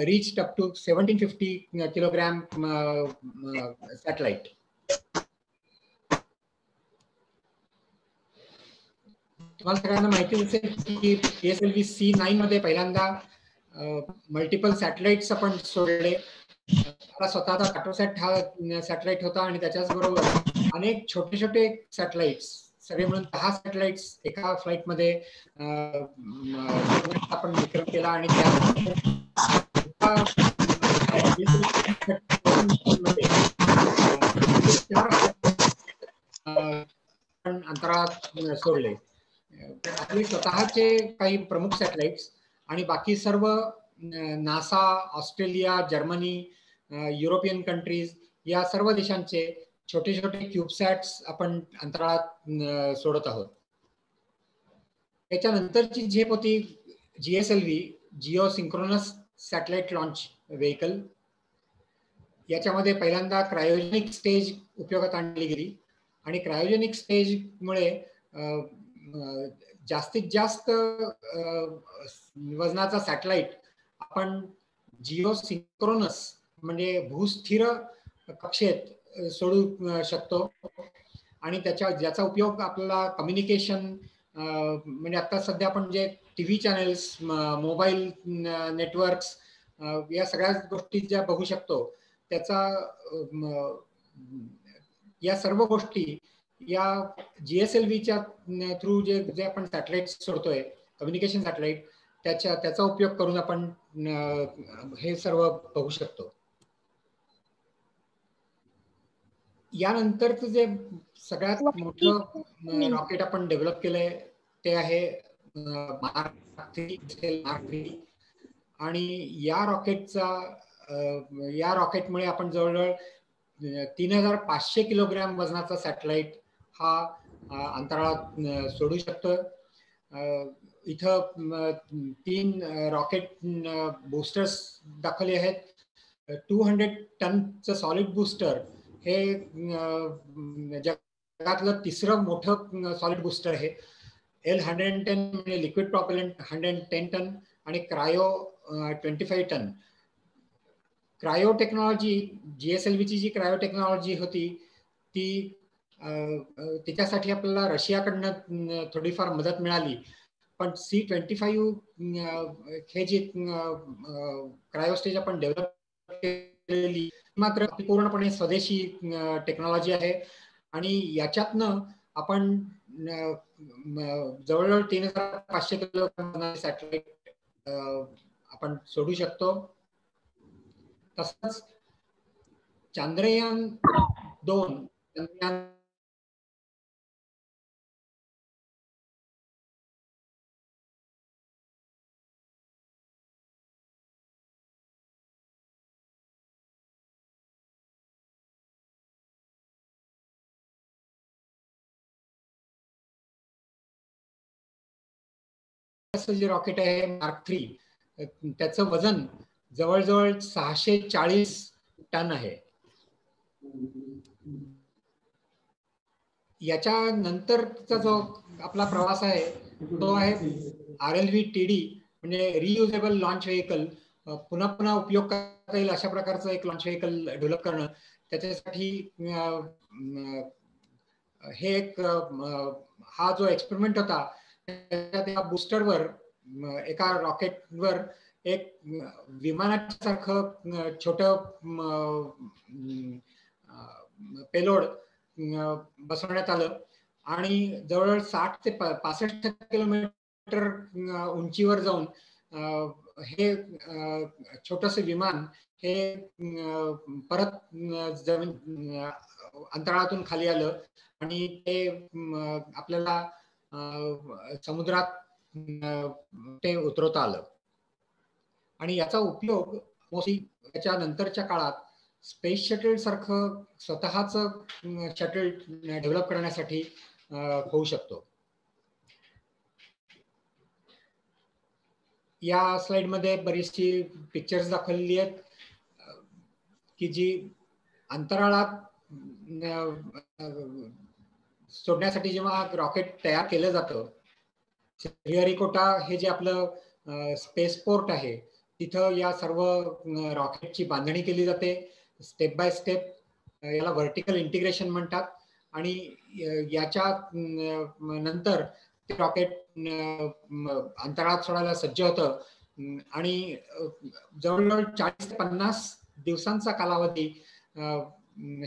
reached up to 1750 kilogram satellite. तुम्हाला सगळ्यांना माहिती असेल की PSLV C9 मध्ये पहिल्यांदा multiple satellites आपण सोडले. स्वतःचा कार्टोसॅट हा सॅटेलाइट होता आणि त्याच्याच बरोबर अनेक छोटे छोटे सॅटेलाइट्स, सगळे मिळून 10 सॅटेलाइट्स एका फ्लाइट मध्ये आपण विक्रम केला. आणि अंतराळात सोडले. आपले स्वतःचे काही प्रमुख सॅटेलाइट्स आणि बाकी सर्व NASA, Australia, Germany, European countries या सर्व देशांचे छोटे छोटे क्यूबसॅट्स आपण अंतराळात सोडत आहोत. त्याच्यानंतरची झेप होती GSLV, Jio synchronous satellite launch vehicle. याच्यामध्ये पहिल्यांदा क्रायोजेनिक स्टेज उपयोगात आणली गेली आणि क्रायोजेनिक स्टेजमुळे जास्तीत जास्त वजनाचा सॅटेलाइट आपण जिओ सिंक्रोनस म्हणजे भूस्थिर कक्षेत सोडू शकतो. आणि ज्याचा उपयोग आपल्याला कम्युनिकेशन म्हणजे आता सध्या आपण जे TV चॅनल्स, मोबाईल नेटवर्क्स या सगळ्या गोष्टी ज्या बघू शकतो, त्याचा या सर्व गोष्टी या GSLVच्या थ्रू जे आपण सॅटेलाइट सोडतोय, कम्युनिकेशन सॅटेलाइट, त्याचा उपयोग करून आपण हे सर्व बघू शकतो. यानंतरचं जे सगळ्यात मोठं रॉकेट आपण डेव्हलप केलंय ते आहे मार्क 3. आणि या रॉकेटमुळे आपण जवळजवळ 3500 किलोग्रॅम वजनाचा सॅटेलाइट हा अंतराळात सोडू शकतो. इथं 3 रॉकेट बूस्टर्स दाखवले आहेत. 200 टनचं सॉलिड बूस्टर हे जगातलं तिसरं मोठं सॉलिड बूस्टर आहे. L110 म्हणजे लिक्विड प्रॉपेलंट 110 टन आणि क्रायो 25 टन. क्रायो टेक्नॉलॉजी, GSLVची जी क्रायो टेक्नॉलॉजी होती ती त्याच्यासाठी आपल्याला रशियाकडनं थोडीफार मदत मिळाली. पण C25 हे जी क्रायो स्टेज आपण डेव्हलप केलेली मात्र पूर्णपणे स्वदेशी टेक्नॉलॉजी आहे. आणि याच्यातनं आपण जवळजवळ 3500 किलोग्राम सॅटेलाइट आपण सोडू शकतो. तसंच चांद्रयान 2 जे रॉकेट आहे मार्क 3, त्याचं वजन जवळजवळ 640 टन आहे. याच्या नंतरचा जो आपला प्रवास आहे तो आहे RLV TD म्हणजे रियुजेबल लॉन्च व्हेकल, पुन्हा पुन्हा उपयोग करता येईल अशा प्रकारचं एक लॉन्च व्हेकल डेव्हलप करणं, त्याच्यासाठी हे एक हा जो एक्सपेरिमेंट होता त्या बूस्टरवर एका रॉकेटवर एक विमानासारखं छोटं पेलोड बसवण्यात आलं आणि जवळजवळ 60 ते 65 किलोमीटर उंचीवर जाऊन हे छोटस विमान हे परत जमीन अंतराळातून खाली आलं आणि ते आपल्याला समुद्रात ते उतरवता आलं. आणि याचा उपयोग त्याच्या नंतरच्या काळात स्पेस शटल सारखं स्वतःच शटल डेव्हलप करण्यासाठी होऊ शकतो. या स्लाइड मध्ये बरीचशी पिक्चर्स दाखवलेली आहेत की जी अंतराळात सोडण्यासाठी जेव्हा रॉकेट तयार केलं जातं, श्रीहरिकोटा हे जे आपलं स्पेस पोर्ट आहे तिथं या सर्व रॉकेटची बांधणी केली जाते स्टेप बाय स्टेप. याला व्हर्टिकल इंटिग्रेशन म्हणतात. आणि याच्या नंतर ते रॉकेट अंतराळात सोडायला सज्ज होतं आणि जवळजवळ 40 ते 50 दिवसांचा कालावधी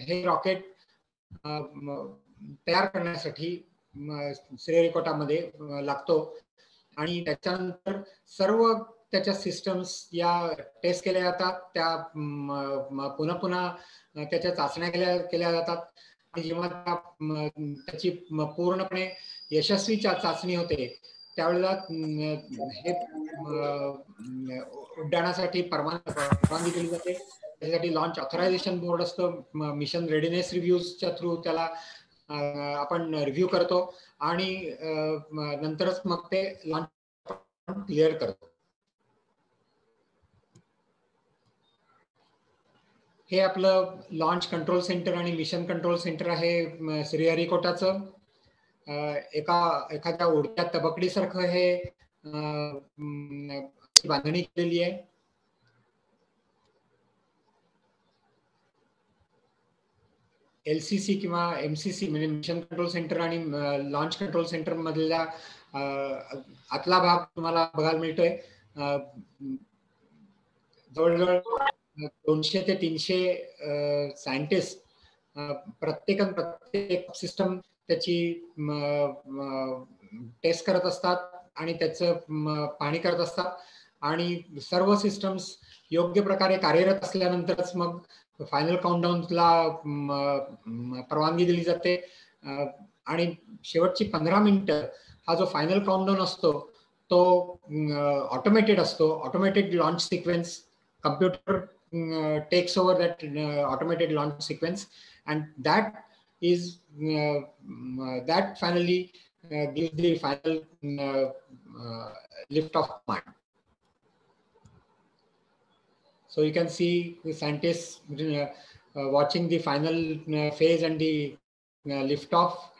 हे रॉकेट तयार करण्यासाठी श्रीहरिकोटामध्ये लागतो. आणि त्याच्यानंतर सर्व त्याच्या सिस्टम्स या टेस्ट केल्या जातात, त्या पुन्हा पुन्हा त्याच्या चाचण्या केल्या जातात. आणि जेव्हा त्याची पूर्णपणे यशस्वी चाचणी होते त्यावेळेला हे उड्डाणासाठी परवानगी दिली जाते. त्याच्यासाठी लॉन्च ऑथरायझेशन बोर्ड असतं. मिशन रेडीनेस रिव्ह्यूजच्या थ्रू त्याला आपण रिव्ह्यू करतो आणि नंतरच मग ते लॉन्च क्लिअर करतो. हे आपलं लॉन्च कंट्रोल सेंटर आणि मिशन कंट्रोल सेंटर आहे श्रीहरिकोटाचं. एखाद्या उडत्या तबकडीसारखं हे बांधणी केलेली आहे. LCC किंवा MCC म्हणजे मिशन कंट्रोल सेंटर आणि लॉन्च कंट्रोल सेंटर मधला आतला भाग तुम्हाला बघायला मिळतोय. जवळजवळ 200 ते 300 सायंटिस्ट प्रत्येक सिस्टम त्याची टेस्ट करत असतात आणि त्याचं पाहणी करत असतात आणि सर्व सिस्टम्स योग्य प्रकारे कार्यरत असल्यानंतरच मग फायनल काउंटडाऊनला परवानगी दिली जाते. आणि शेवटची 15 मिनिटं हा जो फायनल काउंटडाऊन असतो तो ऑटोमेटेड असतो. Automated launch sequence, computer takes over that automated launch sequence, and that finally gives the final lift off command. So you can see the scientists watching the final phase and the lift off.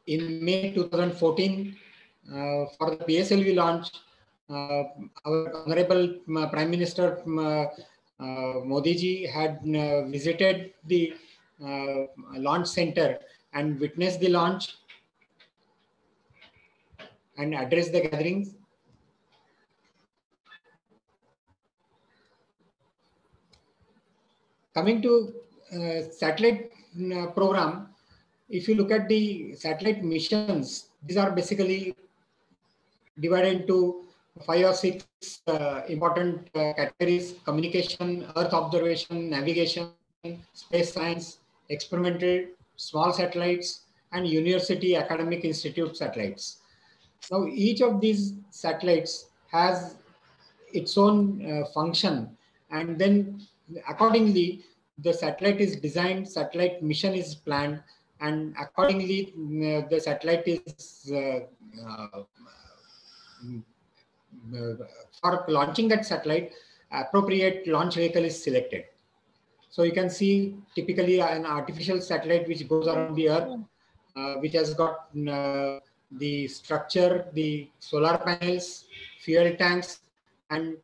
In May 2014, for the PSLV launch, our Honorable Prime Minister Modi ji had visited the launch center and witnessed the launch and addressed the gatherings. Coming to satellite program, if you look at the satellite missions, these are basically divided into 5 or 6 important categories: communication, Earth observation, navigation, space science, experimental, small satellites, and university academic institute satellites. Now, each of these satellites has its own function, and then accordingly, the satellite is designed, satellite mission is planned, and accordingly the satellite is for launching that satellite, appropriate launch vehicle is selected. So you can see typically an artificial satellite which goes around the Earth, which has got the structure, the solar panels, fuel tanks, and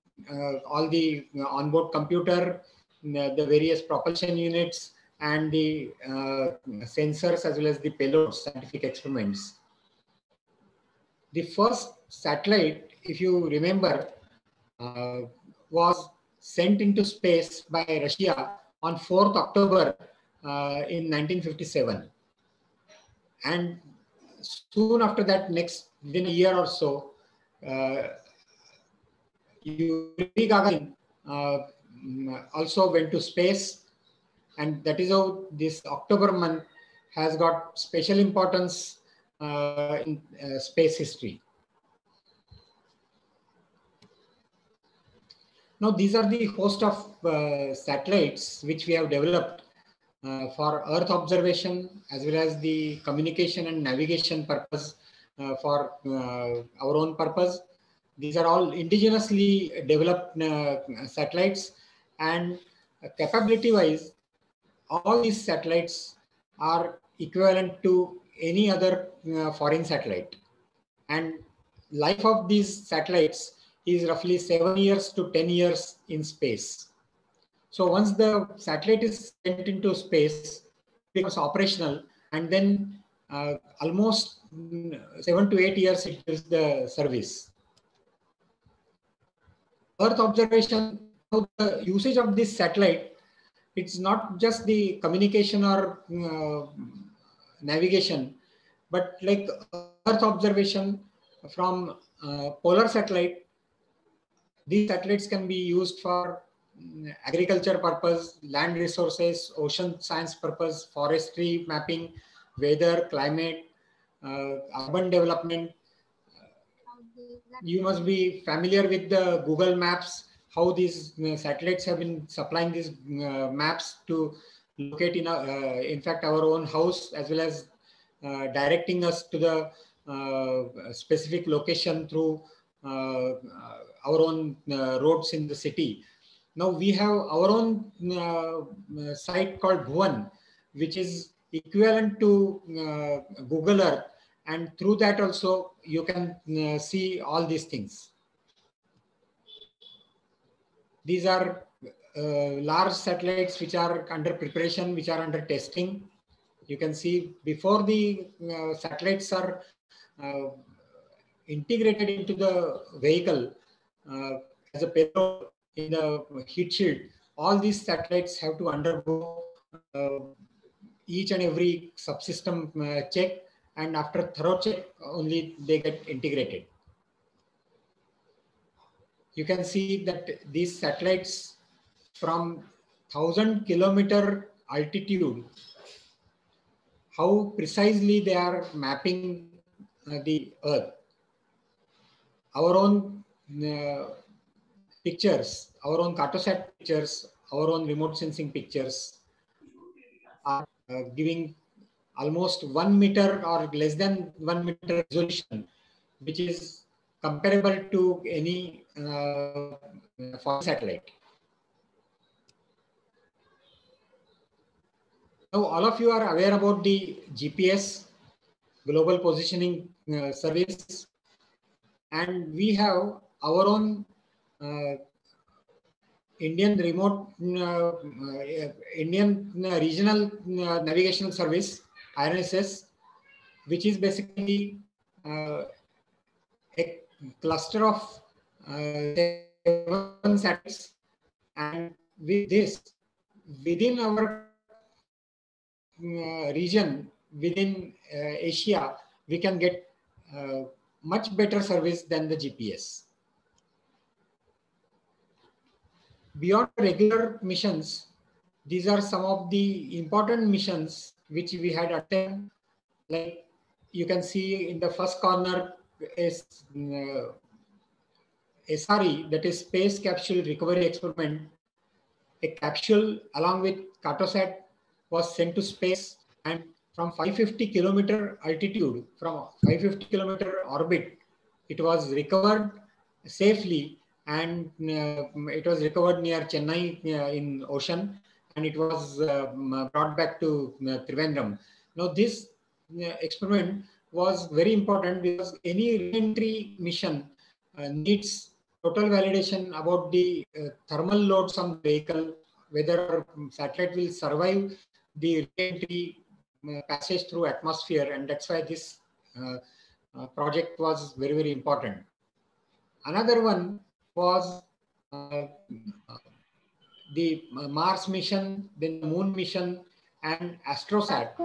all the onboard computer, the various propulsion units, and the sensors as well as the payloads, scientific experiments. The first satellite, if you remember, was sent into space by Russia on 4th October in 1957. And soon after that, within a year or so, Yuri Gagarin also went to space. And that is how this October month has got special importance in space history. Now, these are the host of satellites which we have developed for Earth observation as well as the communication and navigation purpose for our own purpose. These are all indigenously developed satellites, and capability-wise, all these satellites are equivalent to any other foreign satellite. And life of these satellites is roughly 7 years to 10 years in space. So once the satellite is sent into space, it becomes operational, and then almost 7 to 8 years it gives the service. Earth observation, the usage of this satellite, it's not just the communication or navigation, but like Earth observation from polar satellite, these satellites can be used for agriculture purpose, land resources, ocean science purpose, forestry mapping, weather, climate, urban development. You must be familiar with the Google Maps, how these satellites have been supplying these maps to locate in fact our own house, as well as directing us to the specific location through our own roads in the city. Now we have our own site called Bhuvan, which is equivalent to Google Earth, and through that also you can see all these things. These are large satellites which are under preparation, which are under testing. You can see before the satellites are integrated into the vehicle as a payload in the heat shield, all these satellites have to undergo each and every subsystem check, and after thorough check only they get integrated. You can see that these satellites from 1,000-kilometer altitude, how precisely they are mapping the Earth. Our own pictures, our own Cartosat pictures, our own remote sensing pictures are giving almost 1 meter or less than 1 meter resolution, which is comparable to any foreign satellite. Now, all of you are aware about the GPS, Global Positioning Service, and we have our own Indian remote, Indian Regional Navigational Service, IRNSS, which is basically a cluster of 7 satellites, and with this, within our region, within Asia, we can get much better service than the GPS. Beyond regular missions, these are some of the important missions which we had attended. Like you can see in the first corner is SRE, that is Space Capsule Recovery Experiment. A capsule along with Cartosat was sent to space, and from 550-kilometer altitude, from 550-kilometer orbit, it was recovered safely, and it was recovered near Chennai in ocean, and it was brought back to Trivandrum. Now this experiment was very important because any re-entry mission needs total validation about the thermal loads on the vehicle, whether satellite will survive the re-entry passage through atmosphere, and that's why this project was very, very important. Another one was the Mars mission, then the Moon mission, and Astrosat.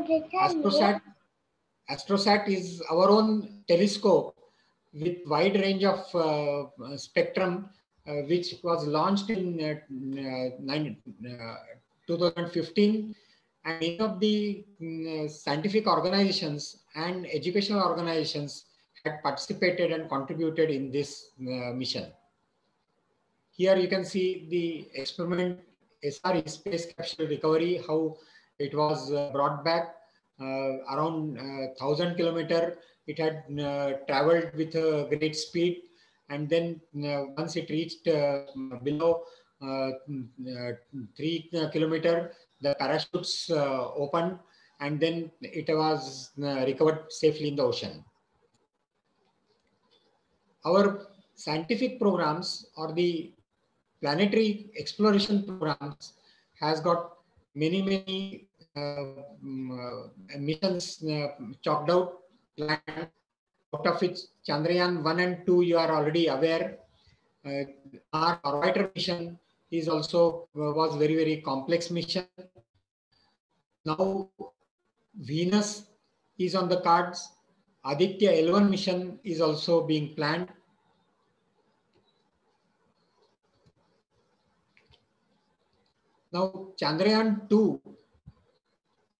Astrosat is our own telescope with wide range of spectrum, which was launched in 2015. And many of the scientific organizations and educational organizations had participated and contributed in this mission. Here you can see the experiment SRE, Space Capsule Recovery, how it was brought back around 1,000 kilometers. It had traveled with a great speed, and then once it reached below 3 kilometers, the parachutes opened, and then it was recovered safely in the ocean. Our scientific programs or the planetary exploration programs has got many missions chalked out, planned, out of which Chandrayaan 1 and 2 you are already aware. Our orbiter mission is also was very complex mission. Now Venus is on the cards. Aditya L1 mission is also being planned. Now Chandrayaan 2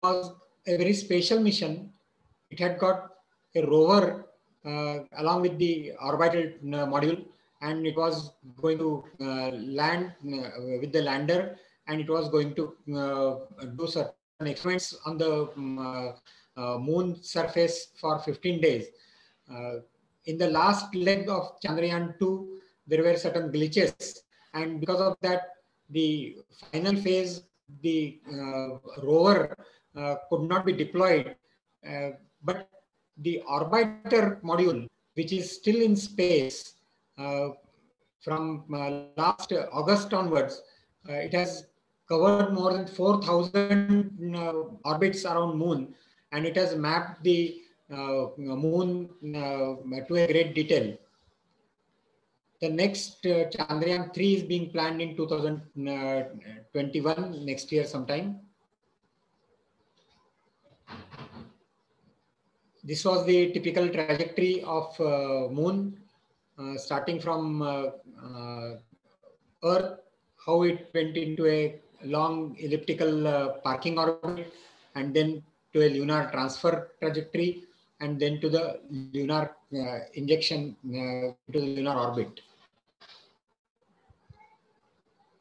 was a very special mission. It had got a rover along with the orbital module, and it was going to land with the lander, and it was going to do certain experiments on the moon surface for 15 days. In the last leg of Chandrayaan 2, there were certain glitches, and because of that, the final phase, the rover could not be deployed, but the orbiter module, which is still in space from last August onwards, it has covered more than 4,000 orbits around moon, and it has mapped the moon to a great detail. The next Chandrayaan 3 is being planned in 2021, next year sometime. This was the typical trajectory of moon, starting from Earth, how it went into a long elliptical parking orbit, and then to a lunar transfer trajectory, and then to the lunar injection to the lunar orbit.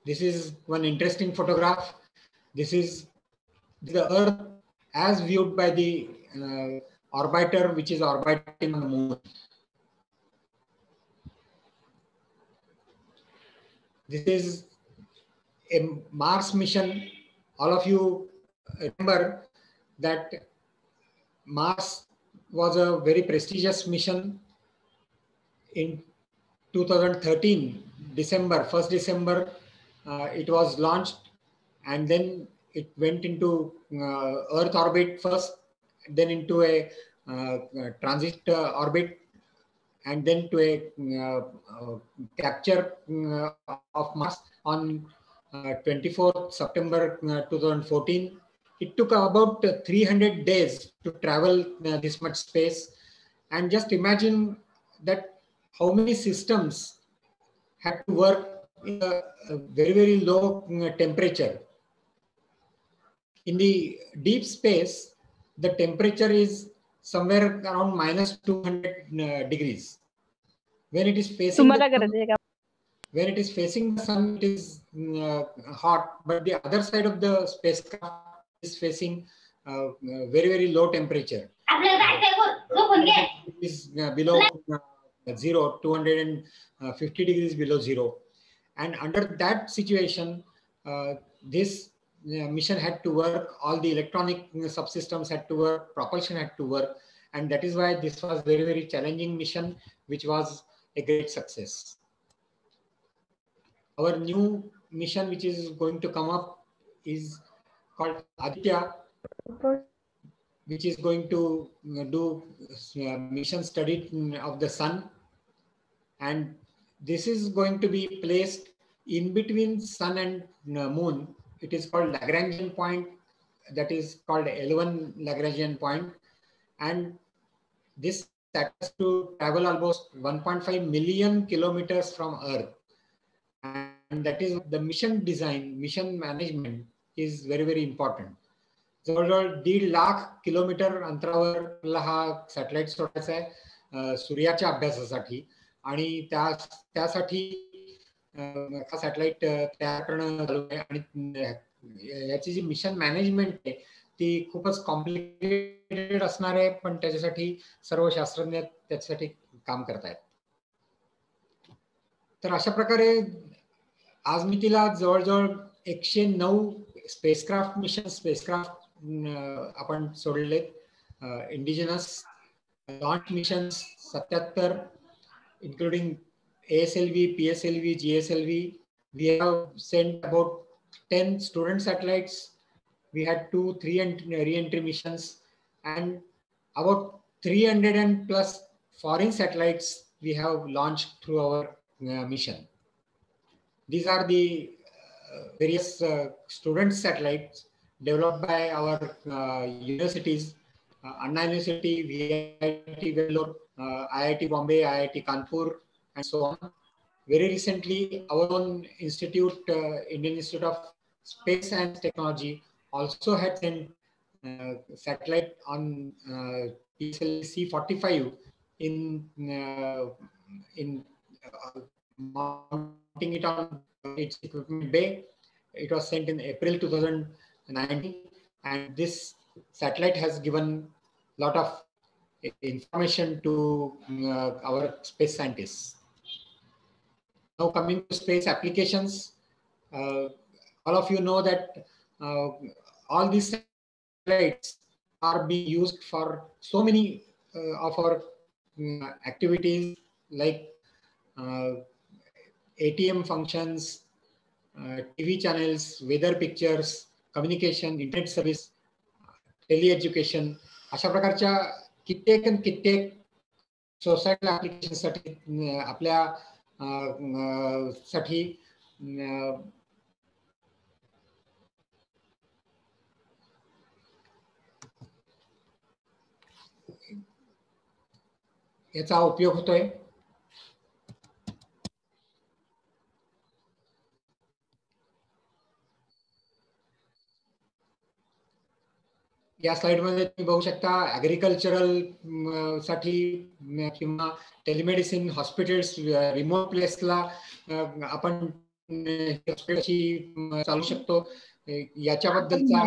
This is one interesting photograph. This is the Earth as viewed by the orbiter, which is orbiting on the moon. This is a Mars mission. All of you remember that Mars was a very prestigious mission. In 2013,1st December, it was launched, and then it went into Earth orbit first, then into a transit orbit, and then to a capture of Mars on 24th September 2014. It took about 300 days to travel this much space. And just imagine that how many systems had to work in a very low temperature. In the deep space, the temperature is somewhere around -200 degrees. When it is facing the sun, it is hot, but the other side of the spacecraft is facing very low temperature. It is below zero, 250 degrees below zero. And under that situation, this mission had to work, all the electronic subsystems had to work, propulsion had to work, and that is why this was very, very challenging mission, which was a great success. Our new mission, which is going to come up, is called Aditya, which is going to do mission study of the sun, and this is going to be placed in between sun and moon. It is called Lagrangian point, that is called L1 Lagrangian point, and this has to travel almost 1.5 million kilometers from Earth, and that is the mission design, mission management is very, very important. जवळजवळ 1.5 lakh kilometre अंतरावरला हा satellite सोडायचा आहे सूर्याच्या अभ्यासासाठी, आणि त्यासाठी हा satellite तयार करणं चालू आहे. आणि याची जी मिशन मॅनेजमेंट आहे ती खूपच कॉम्प्लिकेटेड असणार आहे, पण त्याच्यासाठी सर्व शास्त्रज्ञ त्याच्यासाठी काम करत आहेत. तर अशा प्रकारे आज मी तिला जवळजवळ 109 स्पेसक्राफ्ट मिशन आपण सोडले. Indigenous launch missions 77, including ASLV, PSLV, GSLV. We have sent about 10 student satellites. We had 2 re-entry missions, and about 300 and plus foreign satellites we have launched through our mission. These are the various student satellites developed by our universities, Anna University, VIT Vellore, IIT Bombay, IIT Kanpur, and so on. Very recently, our own institute, Indian Institute of Space and Technology, also had sent satellite on PSLV-C45 in mounting it on its equipment bay. It was sent in April 2019, and this satellite has given a lot of information to our space scientists. Now coming to space applications, all of you know that all these satellites are being used for so many of our activities, like ATM functions, TV channels, weather pictures, communication, internet service, tele-education. अशा प्रकारच्या कित्येक societal application साठी आपल्या साठी याचा उपयोग होतोय. या स्लाइड मध्ये तुम्ही बघू शकता ऍग्रिकल्चरल साठी किंवा टेलिमेडिसिन हॉस्पिटल्स, रिमोट प्लेसला आपण चालू शकतो याच्याबद्दलचा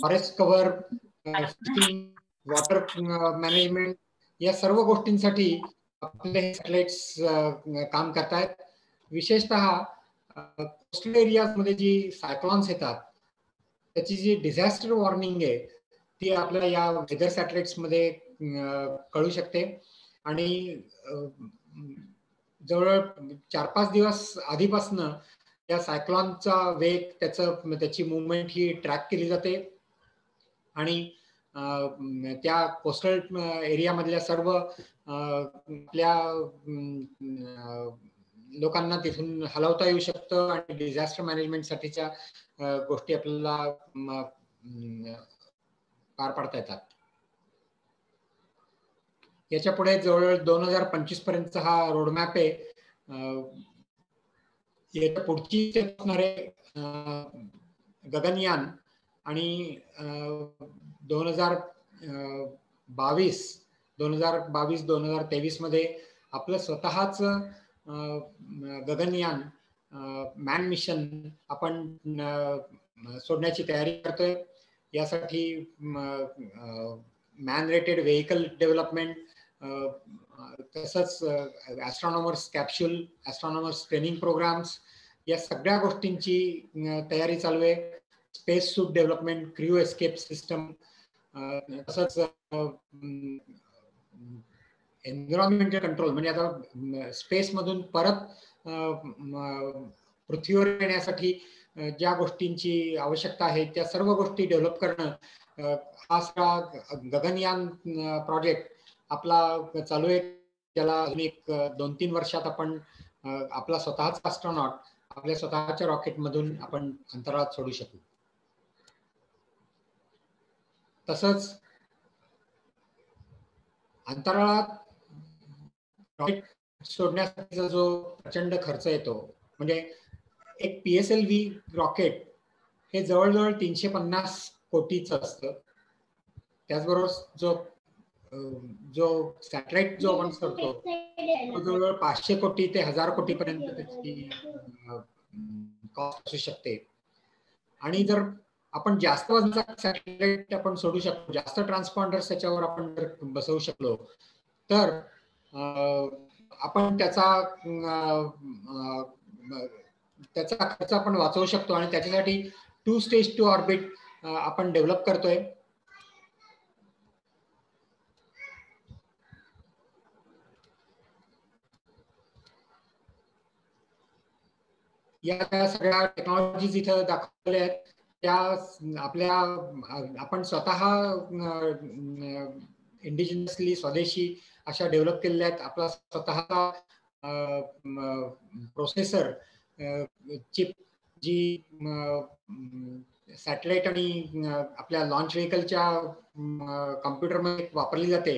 फॉरेस्ट कव्हर, वॉटर मॅनेजमेंट, या सर्व गोष्टींसाठी आपले सॅटेलाइट्स काम करतायत. विशेषतः कोस्टल एरियाज मध्ये जी सायक्लॉन्स येतात त्याची जी डिझास्टर वॉर्निंग आहे ती आपल्याला या वेदर सॅटेलाइट्स मध्ये कळू शकते. आणि जवळ 4-5 दिवस आधीपासून या सायक्लॉनचा वेग, त्याची मुवमेंट ही ट्रॅक केली जाते, आणि त्या कोस्टल एरिया मधल्या सर्व आपल्या लोकांना तिथून हलवता येऊ शकतं आणि डिझास्टर मॅनेजमेंट साठीच्या गोष्टी आपल्याला पार पाडता येतात. याच्या पुढे जवळ 2025 पर्यंतचा हा रोडमॅप आहे. याच्या पुढची असणारे गगनयान, आणि 2022-2023 मध्ये आपलं स्वतःच गगनयान मॅन मिशन आपण सोडण्याची तयारी करतोय. यासाठी मॅन रेटेड व्हेकल डेव्हलपमेंट, तसंच ॲस्ट्रॉनॉमर्स कॅप्सूल, ॲस्ट्रॉनॉमर्स ट्रेनिंग प्रोग्राम्स, या सगळ्या गोष्टींची तयारी चालू आहे. Space suit development, crew escape system, तसंच एन्व्हायरमेंटल कंट्रोल, म्हणजे आता स्पेस मधून परत पृथ्वीवर येण्यासाठी ज्या गोष्टींची आवश्यकता आहे त्या सर्व गोष्टी डेव्हलप करणं, हा सगळा गगनयान प्रोजेक्ट आपला चालू आहे. त्याला अजून एक 2-3 वर्षात आपण आपला स्वतःच ॲस्ट्रॉनॉट आपल्या स्वतःच्या रॉकेट मधून आपण अंतराळात सोडू शकू. तसंच अंतराळात रॉकेट सोडण्यासाठीचा जो प्रचंड खर्च येतो, म्हणजे एक PSLV रॉकेट हे जवळजवळ 350 कोटीचं असतं. त्याचबरोबर जो सॅटेलाइट जो आपण सोडतो तो जवळजवळ 500 कोटी ते 1000 कोटीपर्यंत त्याची कॉस्ट असू शकते. आणि जर आपण जास्त वजनाचा सॅटेलाइट आपण सोडू शकतो, जास्त ट्रान्सपॉन्डर्स त्याच्यावर आपण जर बसवू शकलो, तर आपण त्याचा खर्च आपण वाचवू शकतो. आणि त्याच्यासाठी 2 स्टेज टू ऑर्बिट आपण डेव्हलप करतोय. या सगळ्या टेक्नॉलॉजीज इथं दाखवल्या आहेत. त्या आपल्या आपण स्वतः इंडिजिनसली स्वदेशी अशा डेव्हलप केलेल्या आहेत. आपला स्वतःचा प्रोसेसर चिप जी सॅटेलाइट आणि आपल्या लॉन्च व्हेकलच्या कॉम्प्युटरमध्ये वापरली जाते,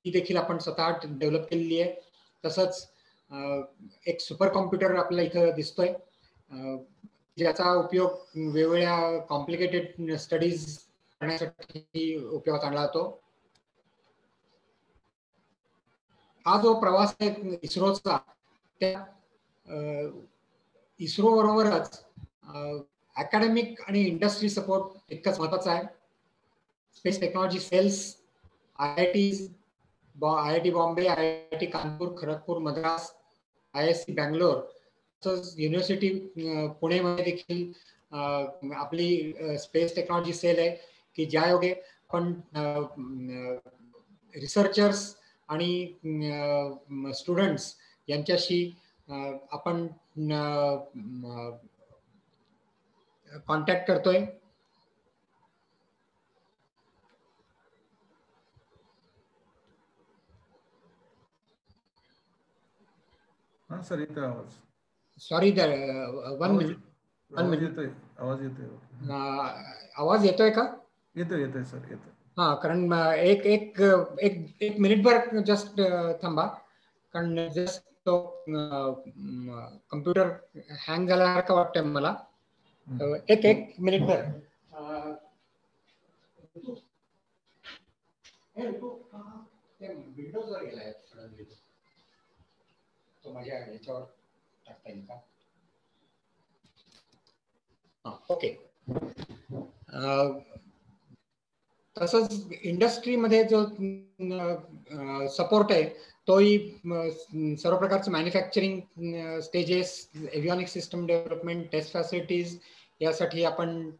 ती देखील आपण स्वतः डेव्हलप केलेली आहे. तसंच एक सुपर कॉम्प्युटर आपल्याला इथं दिसतोय, ज्याचा उपयोग वेगवेगळ्या कॉम्प्लिकेटेड स्टडीज करण्यासाठी उपयोगात आणला जातो. हा जो प्रवास आहे इस्रोचा, त्या इस्रो बरोबरच अकॅडमिक आणि इंडस्ट्री सपोर्ट तितकंच महत्वाचा आहे. Space technology cells, IIT Bombay, IIT Kanpur, Kharagpur, Madras, ISC Bangalore, तसंच युनिव्हर्सिटी पुणेमध्ये देखील आपली स्पेस टेक्नॉलॉजी सेल आहे, की ज्या योगे आपण रिसर्चर्स आणि स्टुडंट्स यांच्याशी आपण कॉन्टॅक्ट करतोय. हा सर, येतोय आवाज. Sorry, 1 minute. आवाज येतोय, आवाज येतोय. आवाज येतोय का? येतोय सर, येतोय. हा, कारण एक मिनिटभर जस्ट थांबा, कारण जस्ट तो कम्प्युटर हँग झाल्यासारखं वाटतंय मला. एक मिनिटभर. विंडोजवर गेलाय तो, माझ्या याच्यावर टाकता येईल का? ओके. तसंच इंडस्ट्रीमध्ये जो सपोर्ट आहे तोही सर्व प्रकारचं manufacturing stages, avionic system development, test facilities यासाठी आपण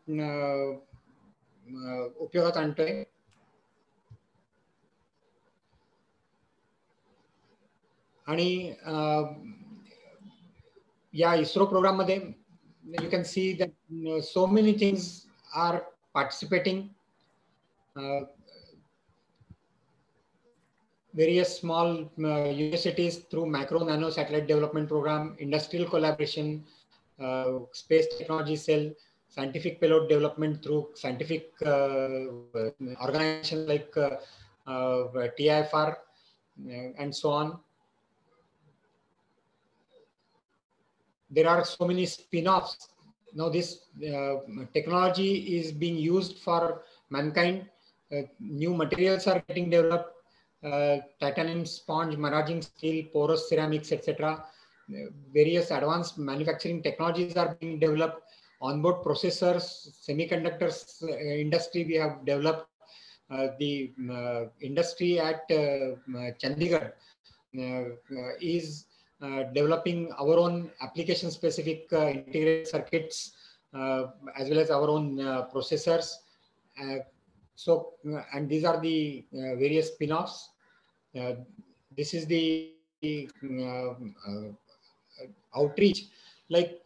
उपयोगात आणतोय. आणि या इस्रो प्रोग्राम मध्ये you can see that so many things are participating. Various small universities through macro nano satellite development program, industrial collaboration, space technology cell, scientific payload development through scientific organizations like TIFR and so on. There are so many spin-offs. Now this technology is being used for mankind. New materials are getting developed. Titanium sponge, maraging steel, porous ceramics, etc. Various advanced manufacturing technologies are being developed. Onboard processors, semiconductors industry we have developed. The industry at Chandigarh is developing our own application specific integrated circuits as well as our own processors. And these are the various spin-offs. This is the outreach, like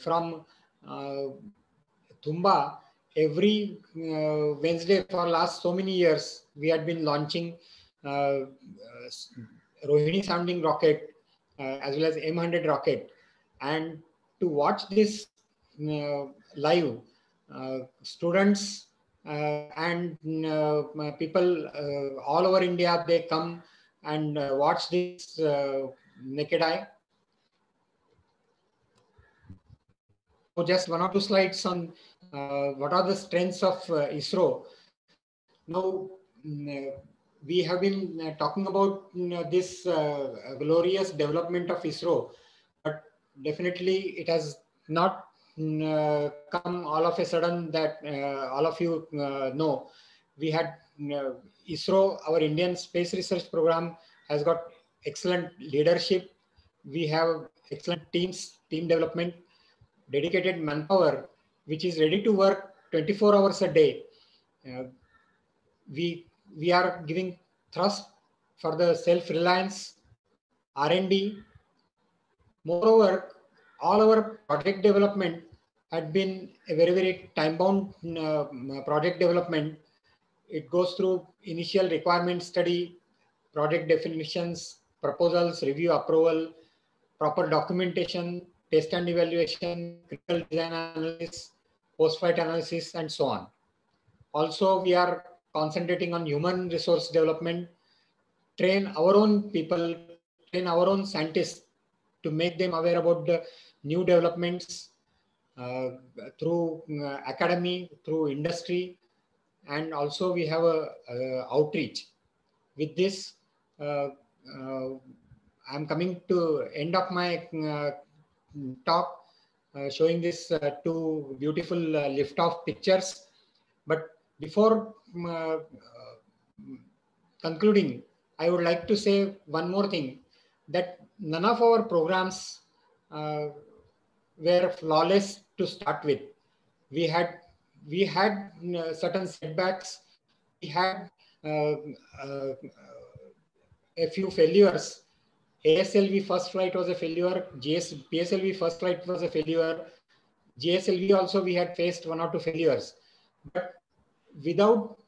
from Thumba, every Wednesday for last so many years, we had been launching Rohini sounding rocket as well as M100 rocket. And to watch this live, students and people all over India, they come and watch this naked eye. So just one or two slides on what are the strengths of ISRO. Now, we have been talking about this glorious development of ISRO, but definitely it has not come all of a sudden that all of you know. We had ISRO, our Indian Space Research Program, has got excellent leadership. We have excellent teams, team development, dedicated manpower, which is ready to work 24 hours a day. We are giving thrust for the self-reliance, R&D. Moreover, all our project development had been a very, very time-bound project development. It goes through initial requirement study, project definitions, proposals, review, approval, proper documentation, test and evaluation, critical design analysis, post-flight analysis, and so on. Also, we are concentrating on human resource development, train our own people, train our own scientists to make them aware about the new developments through academy, through industry, and also we have a outreach. With this, I'm coming to end of my talk, showing this two beautiful lift-off pictures. But before concluding, I would like to say one more thing, that none of our programs were flawless to start with. We had certain setbacks. We had a few failures. ASLV first flight was a failure. PSLV first flight was a failure. GSLV also we had faced one or two failures. But without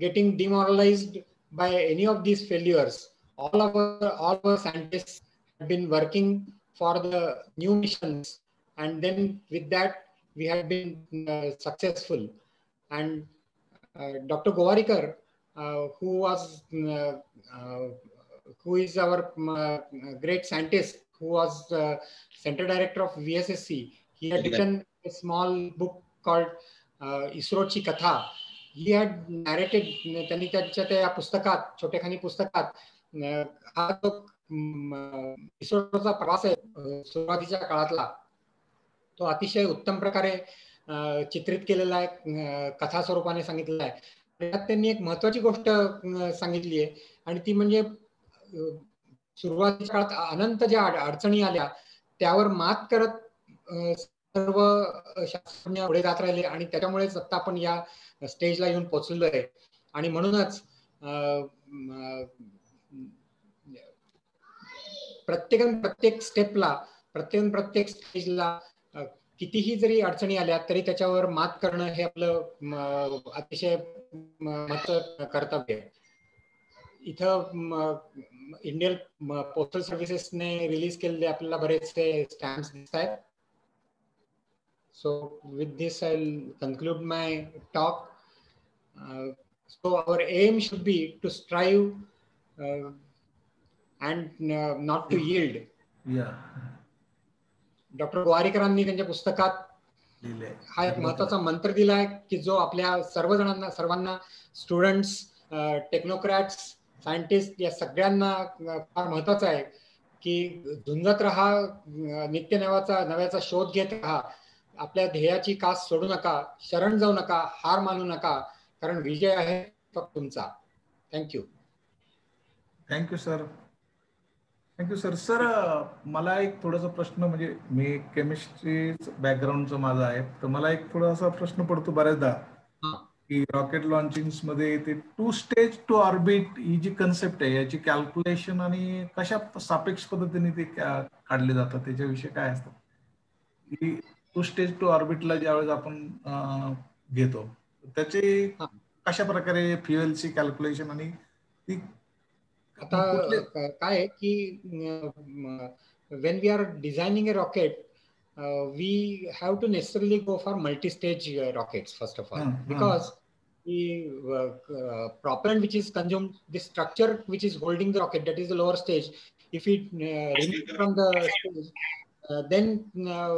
getting demoralized by any of these failures, all our scientists have been working for the new missions, and then with that we have been successful. And Dr. Gowarikar, who is our great scientist, who was Center Director of VSSC, he had written a small book called ISROची कथा. He had narrated, त्यांनी त्याच्या त्या पुस्तकात, छोटेखानी पुस्तकात, हा जो इस्रोचा प्रवास आहे सुरुवातीच्या काळातला, तो अतिशय उत्तम प्रकारे चित्रित केलेला आहे, कथा स्वरूपाने सांगितलेला आहे. त्यात त्यांनी एक महत्वाची गोष्ट सांगितली आहे, आणि ती म्हणजे सुरुवातीच्या काळात अनंत ज्या अडचणी आल्या त्यावर मात करत सर्व शास्त्रज्ञ पुढे जात राहिले, आणि त्याच्यामुळेच आता आपण या स्टेजला येऊन पोहोचलेलो आहे. आणि म्हणूनच प्रत्येक स्टेपला, प्रत्येक स्टेजला कितीही जरी अडचणी आल्या तरी त्याच्यावर मात करणं हे आपलं अतिशय महत्त्वाचं कर्तव्य आहे. इथं इंडियन पोस्टल सर्व्हिसेसने रिलीज केलेले आपल्याला बरेचसे स्टॅम्प्स दिसत आहेत. So with this, I'll conclude my talk. So our aim should be to strive and not to yield. Yeah. Doctor गोवारीकरांनी त्यांच्या पुस्तकात हा एक महत्वाचा मंत्र दिला आहे की जो आपल्या सर्वांना स्टुडंट्स, टेक्नोक्रॅट्स, सायंटिस्ट या सगळ्यांना फार महत्वाचा आहे की झुंजत राहा, नित्य नव्याचा शोध घेत राहा, आपल्या ध्येयाची कास सोडू नका, शरण जाऊ नका, हार मानू नका, कारण विजय आहे फक्त तुमचा. Thank you. Thank you sir. Thank you sir. Sir मला एक थोडासा प्रश्न, म्हणजे मी केमिस्ट्री बॅकग्राऊंडचा माझा आहे, तर मला एक थोडासा प्रश्न पडतो बऱ्याचदा की रॉकेट लॉन्चिंग मध्ये ते 2 स्टेज टू ऑर्बिट ही जी कन्सेप्ट आहे याची कॅल्क्युलेशन आणि कशा सापेक्ष पद्धतीने ते काढले जातात त्याच्याविषयी काय असतं की 2 स्टेज टू ऑर्बिटला ज्यावेळेस आपण घेतो त्याचे कशा प्रकारे फ्युएलची कॅल्क्युलेशन आणि ती आता काय आहे की when we are designing a rocket, we have to necessarily go for multi-stage rockets first of all, because the propellant which is consumed, the structure which is holding the rocket, that is the lower stage, if we remove from the stage, then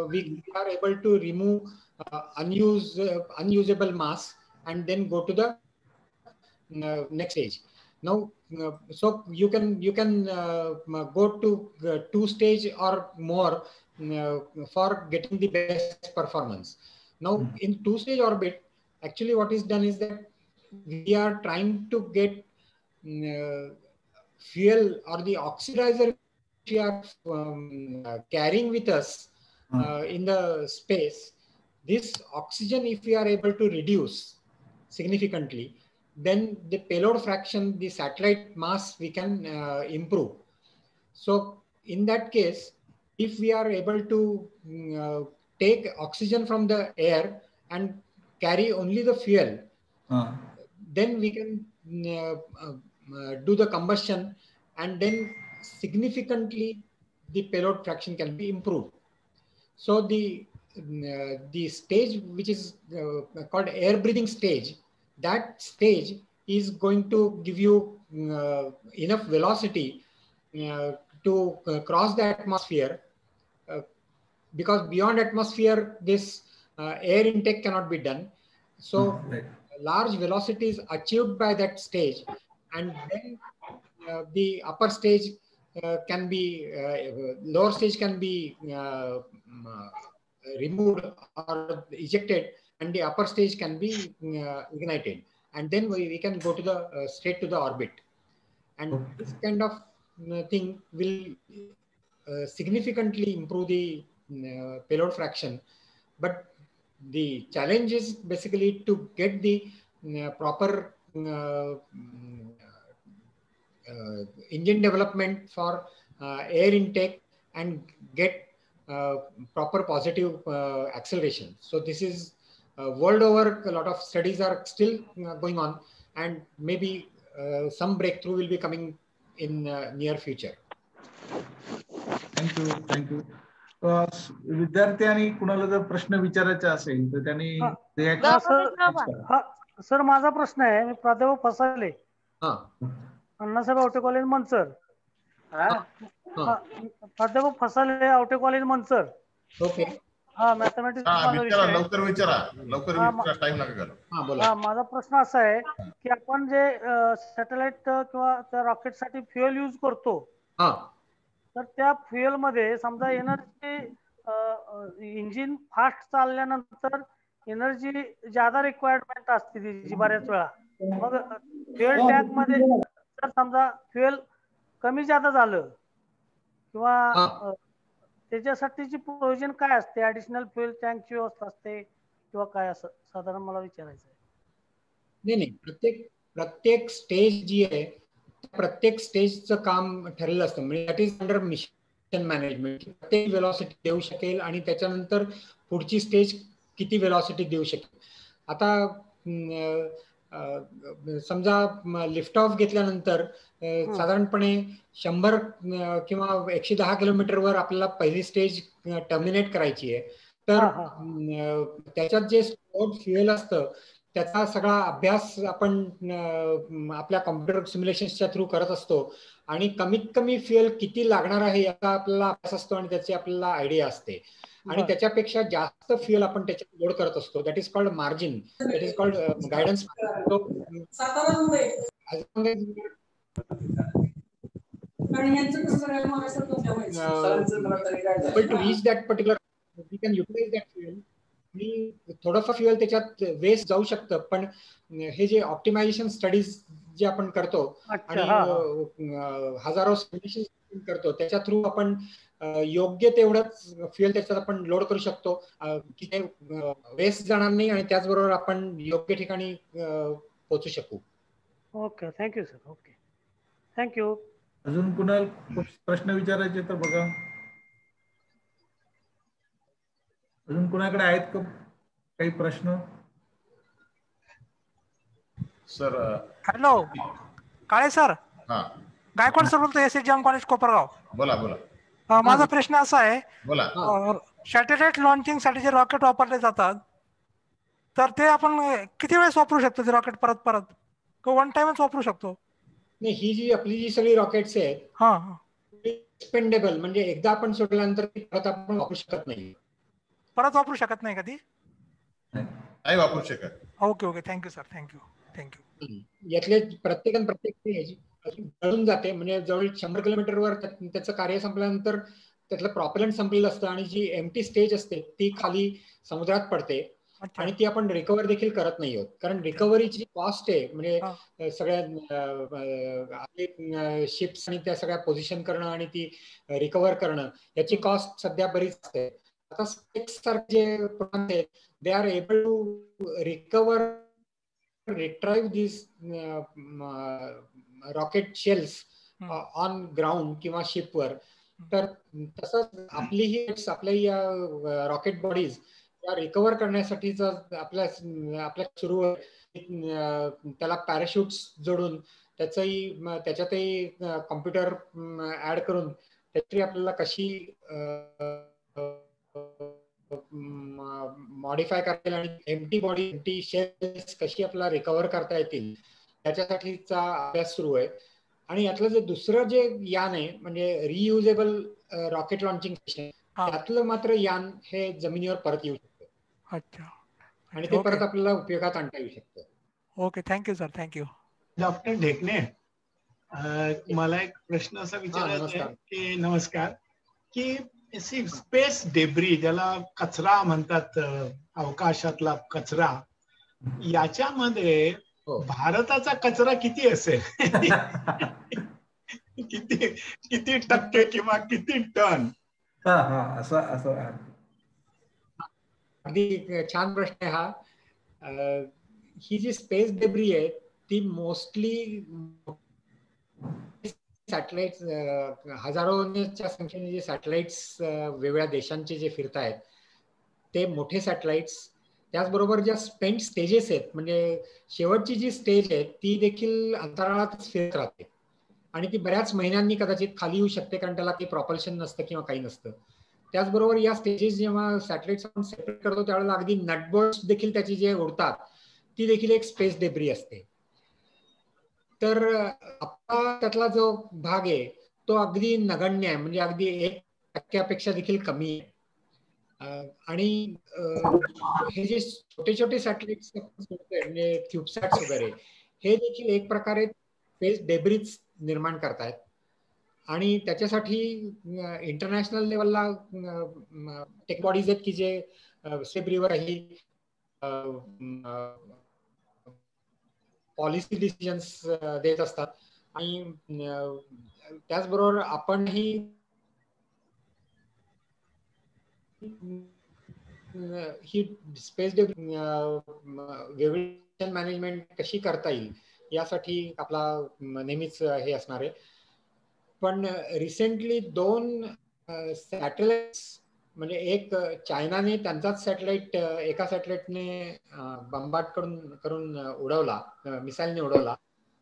we are able to remove unusable mass and then go to the next stage. Now, so you can go to 2 stage or more for getting the best performance. Now, in 2 stage orbit, actually what is done is that we are trying to get fuel or the oxidizer we are carrying with us in the space. This oxygen, if we are able to reduce significantly, then the payload fraction, the satellite mass, we can improve. So in that case, if we are able to take oxygen from the air and carry only the fuel, then we can do the combustion, and then significantly the payload fraction can be improved. So the stage which is called air breathing stage, that stage is going to give you enough velocity to cross the atmosphere, because beyond atmosphere this air intake cannot be done. So large velocity is achieved by that stage, and then the upper stage can be lower stage can be removed or ejected, and the upper stage can be ignited, and then we can go to the straight to the orbit. And this kind of thing will significantly improve the payload fraction. But the challenge is basically to get the proper engine development for air intake and get proper positive acceleration. So this is world over, a lot of studies are still going on, and maybe some breakthrough will be coming in near future. Thank you. विद्यार्थी आणि कुणाला जर प्रश्न विचारायचा असेल तर त्यांनी sir माझा प्रश्न आहे. मी प्राध्यापक फसाले, अण्णासाहेब आवटे कॉलेज मंचर. प्राध्यापक फसाले, आवटे कॉलेज मंचर. ओके. हा, मॅथमॅटिक्स माझा विषय आहे. लवकर विचारा, टाइम नका घालू. माझा प्रश्न असा आहे की आपण जे सॅटेलाइट किंवा त्या रॉकेट साठी फ्युएल यूज करतो, तर त्या फ्युएल मध्ये समजा एनर्जी, इंजिन फास्ट चालल्यानंतर एनर्जी ज्यादा रिक्वायरमेंट असते तिची बऱ्याच वेळा. मग फ्युएल टँक मध्ये जर समजा फ्युएल कमी जादा झालं किंवा त्याच्यासाठीची प्रोव्हिजन काय असते? ऍडिशनल फ्युएल टँकची व्यवस्था असते किंवा काय, असं साधारण मला विचारायचं आहे. नाही, प्रत्येक स्टेज जी आहे प्रत्येक स्टेजचं काम ठरलेलं असतं. म्हणजे that is under mission management. प्रत्येक वेलॉसिटी देऊ शकेल आणि त्याच्यानंतर पुढची स्टेज किती वेलॉसिटी देऊ शकेल. आता समजा लिफ्ट ऑफ घेतल्यानंतर साधारणपणे 100 किंवा 110 किलोमीटरवर आपल्याला पहिली स्टेज टर्मिनेट करायची आहे. तर त्याच्यात जे स्टोअर्ड फ्युएल असतं त्याचा सगळा अभ्यास आपण आपल्या कॉम्प्युटर सिम्युलेशनच्या थ्रू करत असतो, आणि कमीत कमी फ्युएल किती लागणार आहे याचा आपल्याला अभ्यास असतो आणि त्याची आपल्याला आयडिया असते. आणि त्याच्यापेक्षा जास्त फ्युएल आपण त्याच्यात लोड करत असतो. That is called margin, that is called guidance. to reach that particular, we can utilize that fuel. मी थोडंफार फ्युएल त्याच्यात वेस्ट जाऊ शकतं, पण हे जे ऑप्टिमायझेशन स्टडीज जे आपण करतो आणि हजारो करतो त्याच्या थ्रू आपण योग्य तेवढंच फ्युएल त्याच्यात आपण लोड करू शकतो की ते वेस्ट जाणार नाही आणि त्याचबरोबर आपण योग्य ठिकाणी पोहोचू शकू. Okay, thank you sir. Okay, thank you. अजून कुणाला प्रश्न विचारायचे तर बघा. अजून कुणाकडे आहेत का काही प्रश्न? सर हॅलो काळे सर. हा, गायकवाड सर बोलतो, SHM कॉलेज कोपरगाव. बोला बोला. माझा प्रश्न असा आहे, बोला. सॅटेलाइट लॉन्चिंग साठी जे रॉकेट वापरले जातात तर ते आपण किती वेळेस वापरू शकतो ते रॉकेट परत परत, किंवा वन टाइमच वापरू शकतो? नाही, ही जी आपली जी सगळी रॉकेट्स आहेत एक्सपेंडेबल, म्हणजे एकदा आपण सोडल्यानंतर परत आपण वापरू शकत नाही. परत वापरू शकत नाही कधी? नाही वापरू शकत. Okay okay, thank you sir. Thank you. यातले प्रत्येक जळून जाते, म्हणजे जवळ 100 किलोमीटरवर त्याचं कार्य संपल्यानंतर त्यातलं प्रॉपेलंट संपलेलं असतं आणि जी एम्प्टी स्टेज असते ती खाली समुद्रात पडते आणि ती आपण रिकव्हर देखील करत नाही आहोत. कारण रिकव्हरीची कॉस्ट आहे, म्हणजे सगळ्या शिप्स आणि त्या सगळ्या पोझिशन करणं आणि ती रिकव्हर करणं याची कॉस्ट सध्या बरीच असते. आता स्पेस सारखे जे प्रोग्राम आहेत they are able to recover retrieve these rocket shells on ground किंवा शिप वर. तर तसंच आपल्याही या रॉकेट बॉडीज या रिकव्हर करण्यासाठी आपल्या सुरू त्याला पॅराशूट्स जोडून त्याच्यातही कॉम्प्युटर ऍड करून त्याची आपल्याला कशी मॉडिफाय करता येईल आणि एम्प्टी शेल्स कशी आपल्याला रिकव्हर करता येतील त्याच्यासाठीचा अभ्यास सुरू आहे. आणि यातलं जे दुसरं जे यान आहे म्हणजे रियुजेबल रॉकेट लॉन्चिंग स्टेशन, त्यातलं मात्र यान हे जमिनीवर परत येऊ शकतं. अच्छा. आणि ते परत आपल्याला उपयोगात आणता येऊ शकतं. Okay, thank you sir. Thank you. Doctor Dhekane, मला एक प्रश्न असा विचारायचा आहे की नमस्कार, की स्पेस डेब्री ज्याला कचरा म्हणतात, अवकाशातला कचरा, याच्यामध्ये भारताचा कचरा किती असेल? किती टक्के किंवा किती टन? अगदी छान प्रश्न आहे हा. ही जी स्पेस डेब्री आहे ती मोस्टली सॅटेलाइट्स, हजारोच्या संख्येने जे सॅटेलाइट्स वेगवेगळ्या देशांचे जे फिरत आहेत ते मोठे सॅटेलाइट्स, त्याचबरोबर ज्या स्पेंट स्टेजेस आहेत म्हणजे शेवटची जी स्टेज आहे ती देखील अंतराळातच फिरत राहते आणि ती बऱ्याच महिन्यांनी कदाचित खाली येऊ शकते कारण त्याला काही प्रॉपल्शन नसतं किंवा काही नसतं. त्याचबरोबर या स्टेजेस जेव्हा सॅटेलाइट्स आपण सेपरेट करतो त्यावेळेला अगदी नटबोल्ट्स देखील त्याची जे उडतात ती देखील एक स्पेस डेब्री असते. तर आपला त्यातला जो भाग आहे तो अगदी नगण्य आहे, म्हणजे अगदी 1% देखील कमी आहे. आणि हे जे छोटे छोटे सॅटेलाइट्स म्हणजे क्यूबसॅट्स वगैरे हे देखील एक प्रकारे स्पेस डेब्रीज निर्माण करतायत आणि त्याच्यासाठी इंटरनॅशनल लेवलला टेक बॉडीज आहेत की जे डेब्रीवर ही पॉलिसी डिसिजन्स देत असतात. आणि त्याचबरोबर आपणही ही स्पेस वेव्हेशन मॅनेजमेंट कशी करता येईल यासाठी आपला नेहमीच हे असणार आहे. पण रिसेंटली 2 सॅटेलाइट्स, म्हणजे एक चायनाने त्यांचाच सॅटेलाइट एका सॅटेलाइटने बंबार्ड करून उडवला, मिसाईलने उडवला.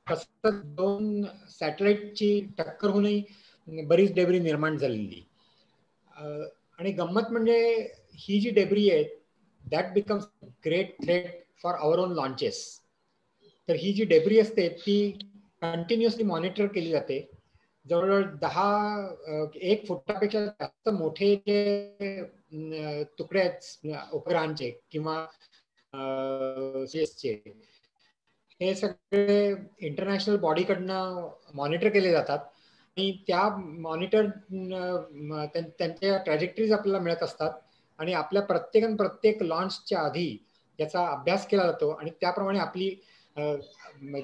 तसंच 2 सॅटेलाइटची टक्कर होऊनही बरीच डेब्री निर्माण झालेली. आणि गंमत म्हणजे ही जी डेब्री आहे that becomes great threat for our own launches. तर ही जी डेब्री असते ती कंटिन्युअसली मॉनिटर केली जाते. जवळजवळ 1 फुटापेक्षा जास्त मोठे जे तुकडे आहेत उपग्रहांचे किंवा हे सगळे इंटरनॅशनल बॉडीकडनं मॉनिटर केले जातात आणि त्या मॉनिटर त्यांच्या ट्रॅजेक्टरीज आपल्याला मिळत असतात आणि आपल्या प्रत्येक लॉन्चच्या आधी याचा अभ्यास केला जातो आणि त्याप्रमाणे आपली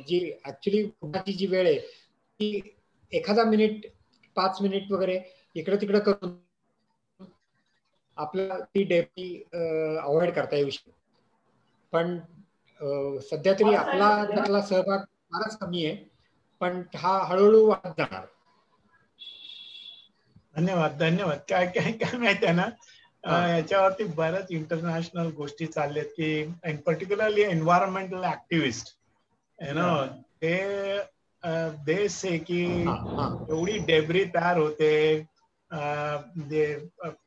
जी ऍक्च्युली उड्डाणाची जी वेळ आहे ती एखादा मिनिट 5 मिनिट वगैरे इकडे तिकडे करून आपल्याला ती डेब्री अवॉइड करता येऊ शकते. पण सध्या तरी आपला त्यातला सहभाग फारच कमी आहे, पण हा हळूहळू वाढत जाणार. धन्यवाद धन्यवाद. काय काय काय माहिती आहे ना, याच्यावरती बऱ्याच इंटरनॅशनल गोष्टी चालल्यात की पर्टिक्युलरली एन्व्हायरमेंटल ऍक्टिव्हिस्ट ते से की एवढी डेब्री तयार होते,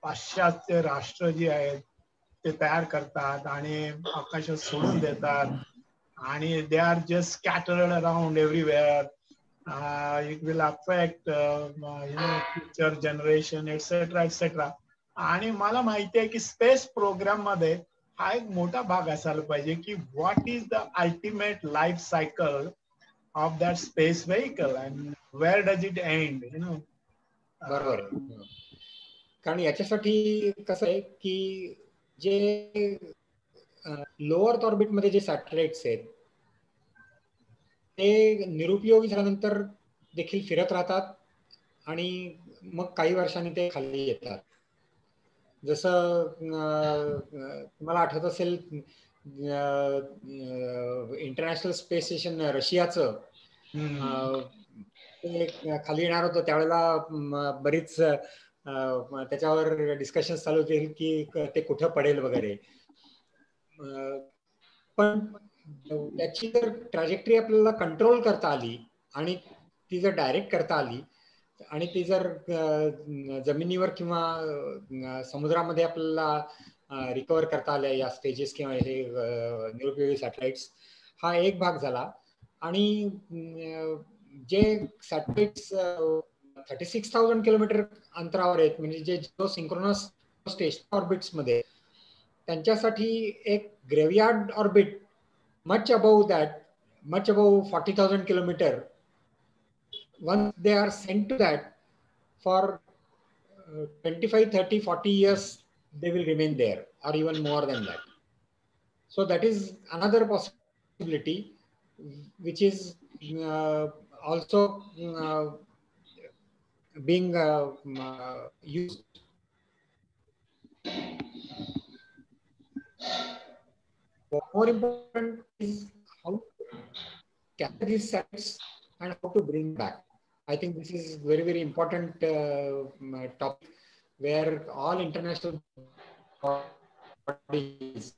पाश्चात्य राष्ट्र जी आहेत ते तयार करतात आणि आकाशात सोडून देतात आणि they are just scattered around everywhere. It will affect future generation etc. आणि मला माहिती आहे की स्पेस प्रोग्राम मध्ये हा एक मोठा भाग असायला पाहिजे की what is the ultimate life cycle of that space vehicle and where does it end, बरोबर. कारण याच्यासाठी कसं आहे की जे लोअर ऑर्बिट मध्ये जे सॅटेलाइट्स आहेत ते निरुपयोगी झाल्यानंतर देखील फिरत राहतात आणि मग काही वर्षांनी ते खाली येतात. जसं तुम्हाला आठवत असेल इंटरनॅशनल स्पेस स्टेशन रशियाचं ते खाली येणार होतं त्यावेळेला बरीच त्याच्यावर डिस्कशन चालू होते की ते कुठं पडेल वगैरे. पण त्याची जर ट्रॅजेक्टरी आपल्याला कंट्रोल करता आली आणि ती जर डायरेक्ट करता आली आणि ती जर जमिनीवर किंवा समुद्रामध्ये आपल्याला रिकव्हर करता आल्या या स्टेजेस किंवा हे निरुपयोगी सॅटेलाइट्स, हा एक भाग झाला. आणि जे सॅटेलाइट्स 36,000 किलोमीटर अंतरावर आहेत म्हणजे जे जिओ सिंक्रोनस स्टेशन ऑर्बिट्स मध्ये, त्यांच्यासाठी एक ग्रेव्हयार्ड orbit much above that, much above 40,000 kilometer, once they are sent to that for 25, 30, 40 years, they will remain there or even more than that. So that is another possibility which is also being used. More important is how to capture these satellites and how to bring back. I think this is very important topic where all international bodies,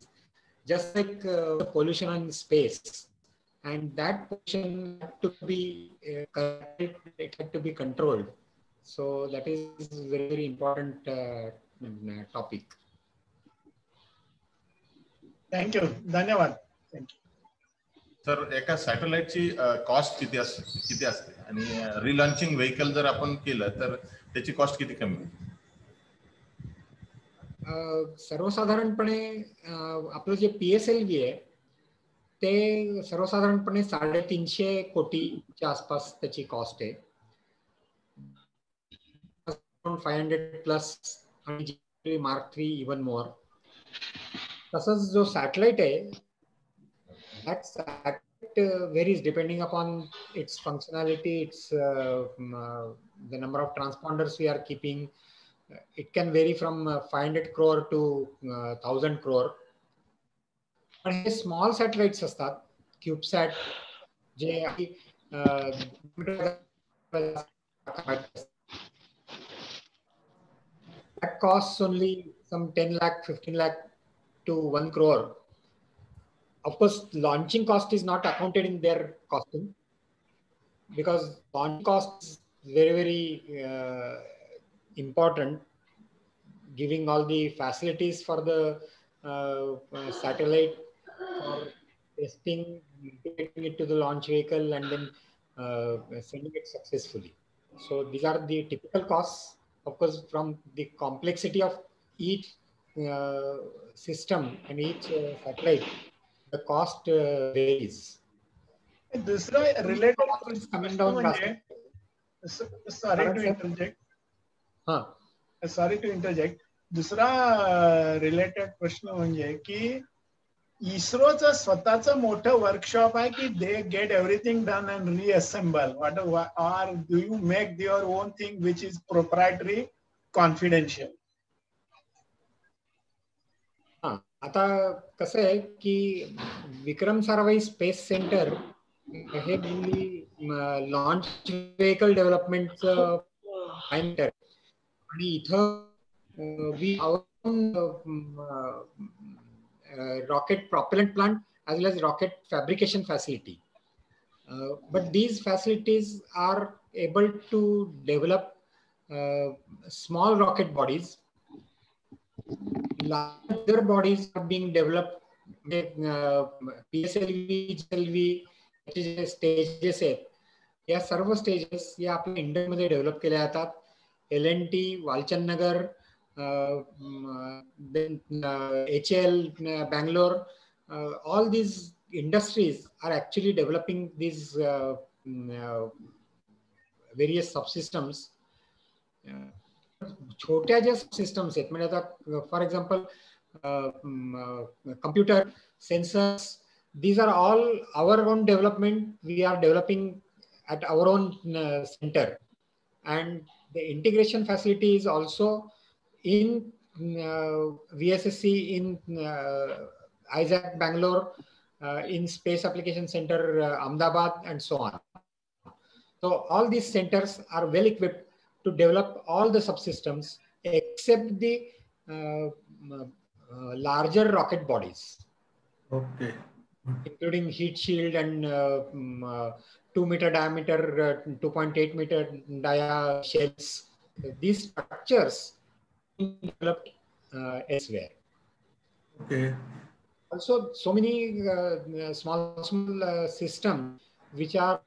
just like pollution in space, and that pollution had to be corrected, it had to be controlled. So that is very important topic. Thank you, धन्यवाद. Sir, एका सॅटेलाइटची cost किती असते आणि रिलॉन्चिंग vehicle जर आपण केलं तर त्याची कॉस्ट किती कमी होईल? सर्वसाधारणपणे आपलं जे PSLV आहे ते सर्वसाधारणपणे 350 कोटीच्या आसपास त्याची कॉस्ट आहे. 500 प्लस आणि Mark 3 इवन मोर. तसंच जो सॅटेलाइट आहे that satellite varies depending upon its functionality, its the number of transponders we are keeping. It can vary from 500 crore to 1,000 crore. पण हे स्मॉल सॅटेलाइट्स असतात, क्यूबसॅट, जे that costs only some 10 lakh, 15 lakh to 1 crore. Of course, launching cost is not accounted in their costing because launch cost is very important. Giving all the facilities for the satellite, for testing, taking it to the launch vehicle, and then sending it successfully. So these are the typical costs. Of course, from the complexity of each system and each satellite, the cost varies. दुसरा related coming down म्हणजे sorry to interject. दुसरा related प्रश्न म्हणजे की इस्रोचं स्वतःचं मोठं workshop आहे की they get everything done and reassemble or do you make your own thing which is proprietary confidential? आता कसं आहे की विक्रम साराभाई स्पेस सेंटर हे मेनली लॉन्च व्हेकल डेव्हलपमेंटचं सेंटर आणि इथं we rocket propellant plant as well as rocket fabrication facility. But these facilities are able to develop small rocket bodies. Larger bodies are being developed with PSLV, GLV stages आहेत. या सर्व stages या आपल्या इंडियामध्ये develop केल्या जातात. LNT, Walchandnagar, then HAL, Bangalore, all these industries are actually developing these various subsystems. छोट्या ज्या subsystems आहेत म्हणजे आता for example computer, sensors, these are all our own development. We are developing at our own center, and the integration facility is also in VSSC, in ISAC Bangalore, in Space Application Center Ahmedabad, and so on. So all these centers are well equipped to develop all the subsystems except the larger rocket bodies. Okay. Including heat shield and 2-meter diameter, 2.8 meter dia shells. These structures developed elsewhere. Okay. Also, so many small systems which are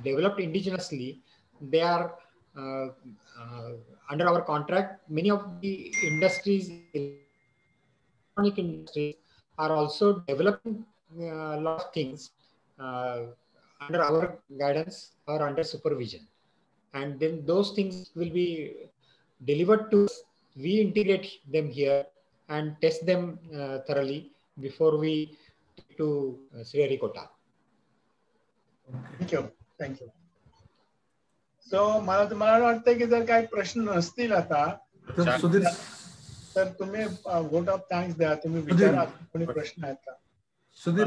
developed indigenously, they are under our contract. Many of the industries, electronic industries, are also developing a lot of things under our guidance or under supervision. And then those things will be delivered to us. We integrate them here and test them thoroughly before we take to Sriharikota. Thank you. Thank you. So मला तुम्हाला वाटतं की जर काही प्रश्न नसतील आता तर तुम्ही वोट ऑफ थँक्स द्या. तुम्ही विचारा कोणी प्रश्न आहेत का? Sudhir,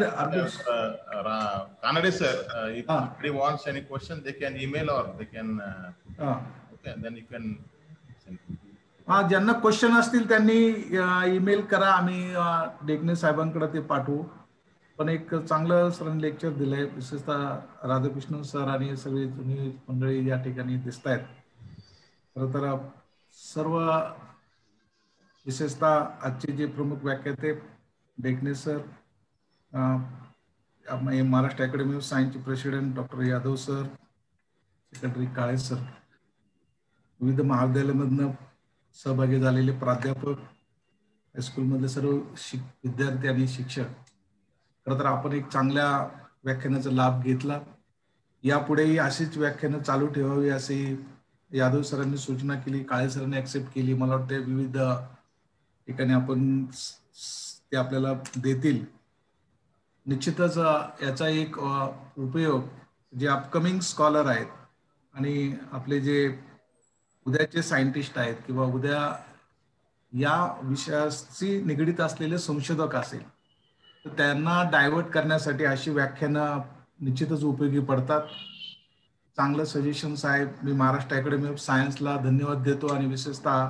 Kanade sir, if anybody wants any question, they can email or they can. Okay, and then you can. ज्यांना क्वेश्चन असतील त्यांनी ईमेल करा. आम्ही डेगणे साहेबांकडे ते पाठवू. पण एक चांगलं सरांनी लेक्चर दिलंय, विशेषतः राधाकृष्णन सर आणि सगळी जुनी मंडळी या ठिकाणी दिसत आहेत. खरं तर सर्व विशेषतः आजचे जे प्रमुख व्याख्याते Dhekane sir, Maharashtra academy of सायन्सचे president doctor Yadav sir, secretary Kale sir, विविध महाविद्यालयामधनं सहभागी झालेले प्राध्यापक, हायस्कूलमधले सर्व विद्यार्थी आणि शिक्षक, खरं तर आपण एक चांगल्या व्याख्यानाचा लाभ घेतला. यापुढेही अशीच व्याख्यानं चालू ठेवावी अशी यादव सरांनी सूचना केली, काळे सरांनी ऍक्सेप्ट केली. मला वाटतं विविध ठिकाणी आपण ते आपल्याला देतील. निश्चितच याचा एक उपयोग जे अपकमिंग स्कॉलर आहेत आणि आपले जे उद्याचे सायंटिस्ट आहेत किंवा उद्या या विषयाशी निगडीत असलेले संशोधक असेल तर त्यांना डायव्हर्ट करण्यासाठी अशी व्याख्यानं निश्चितच उपयोगी पडतात. चांगलं सजेशन्स आहे. मी महाराष्ट्र अकॅडमी ऑफ सायन्सला धन्यवाद देतो आणि विशेषतः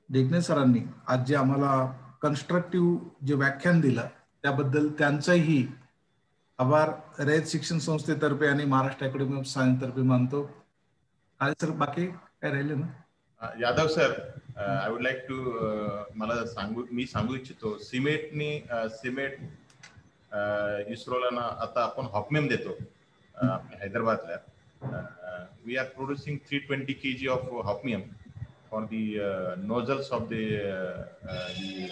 डेगणे सरांनी आज जे आम्हाला कन्स्ट्रक्टिव्ह जे व्याख्यान दिलं त्याबद्दल त्यांचाही आभार रयत शिक्षण संस्थेतर्फे आणि महाराष्ट्र अकॅडमी ऑफ सायन्स तर्फे मानतो. काय सर बाकी काय राहिले ना? Yadav sir, I would like to मी सांगू इच्छितो, सिमेंटनी इस्रोला ना आता आपण हॉपमेम देतो हैदराबादला. We are producing 320 kg of हॉपमियम for the nozzles of the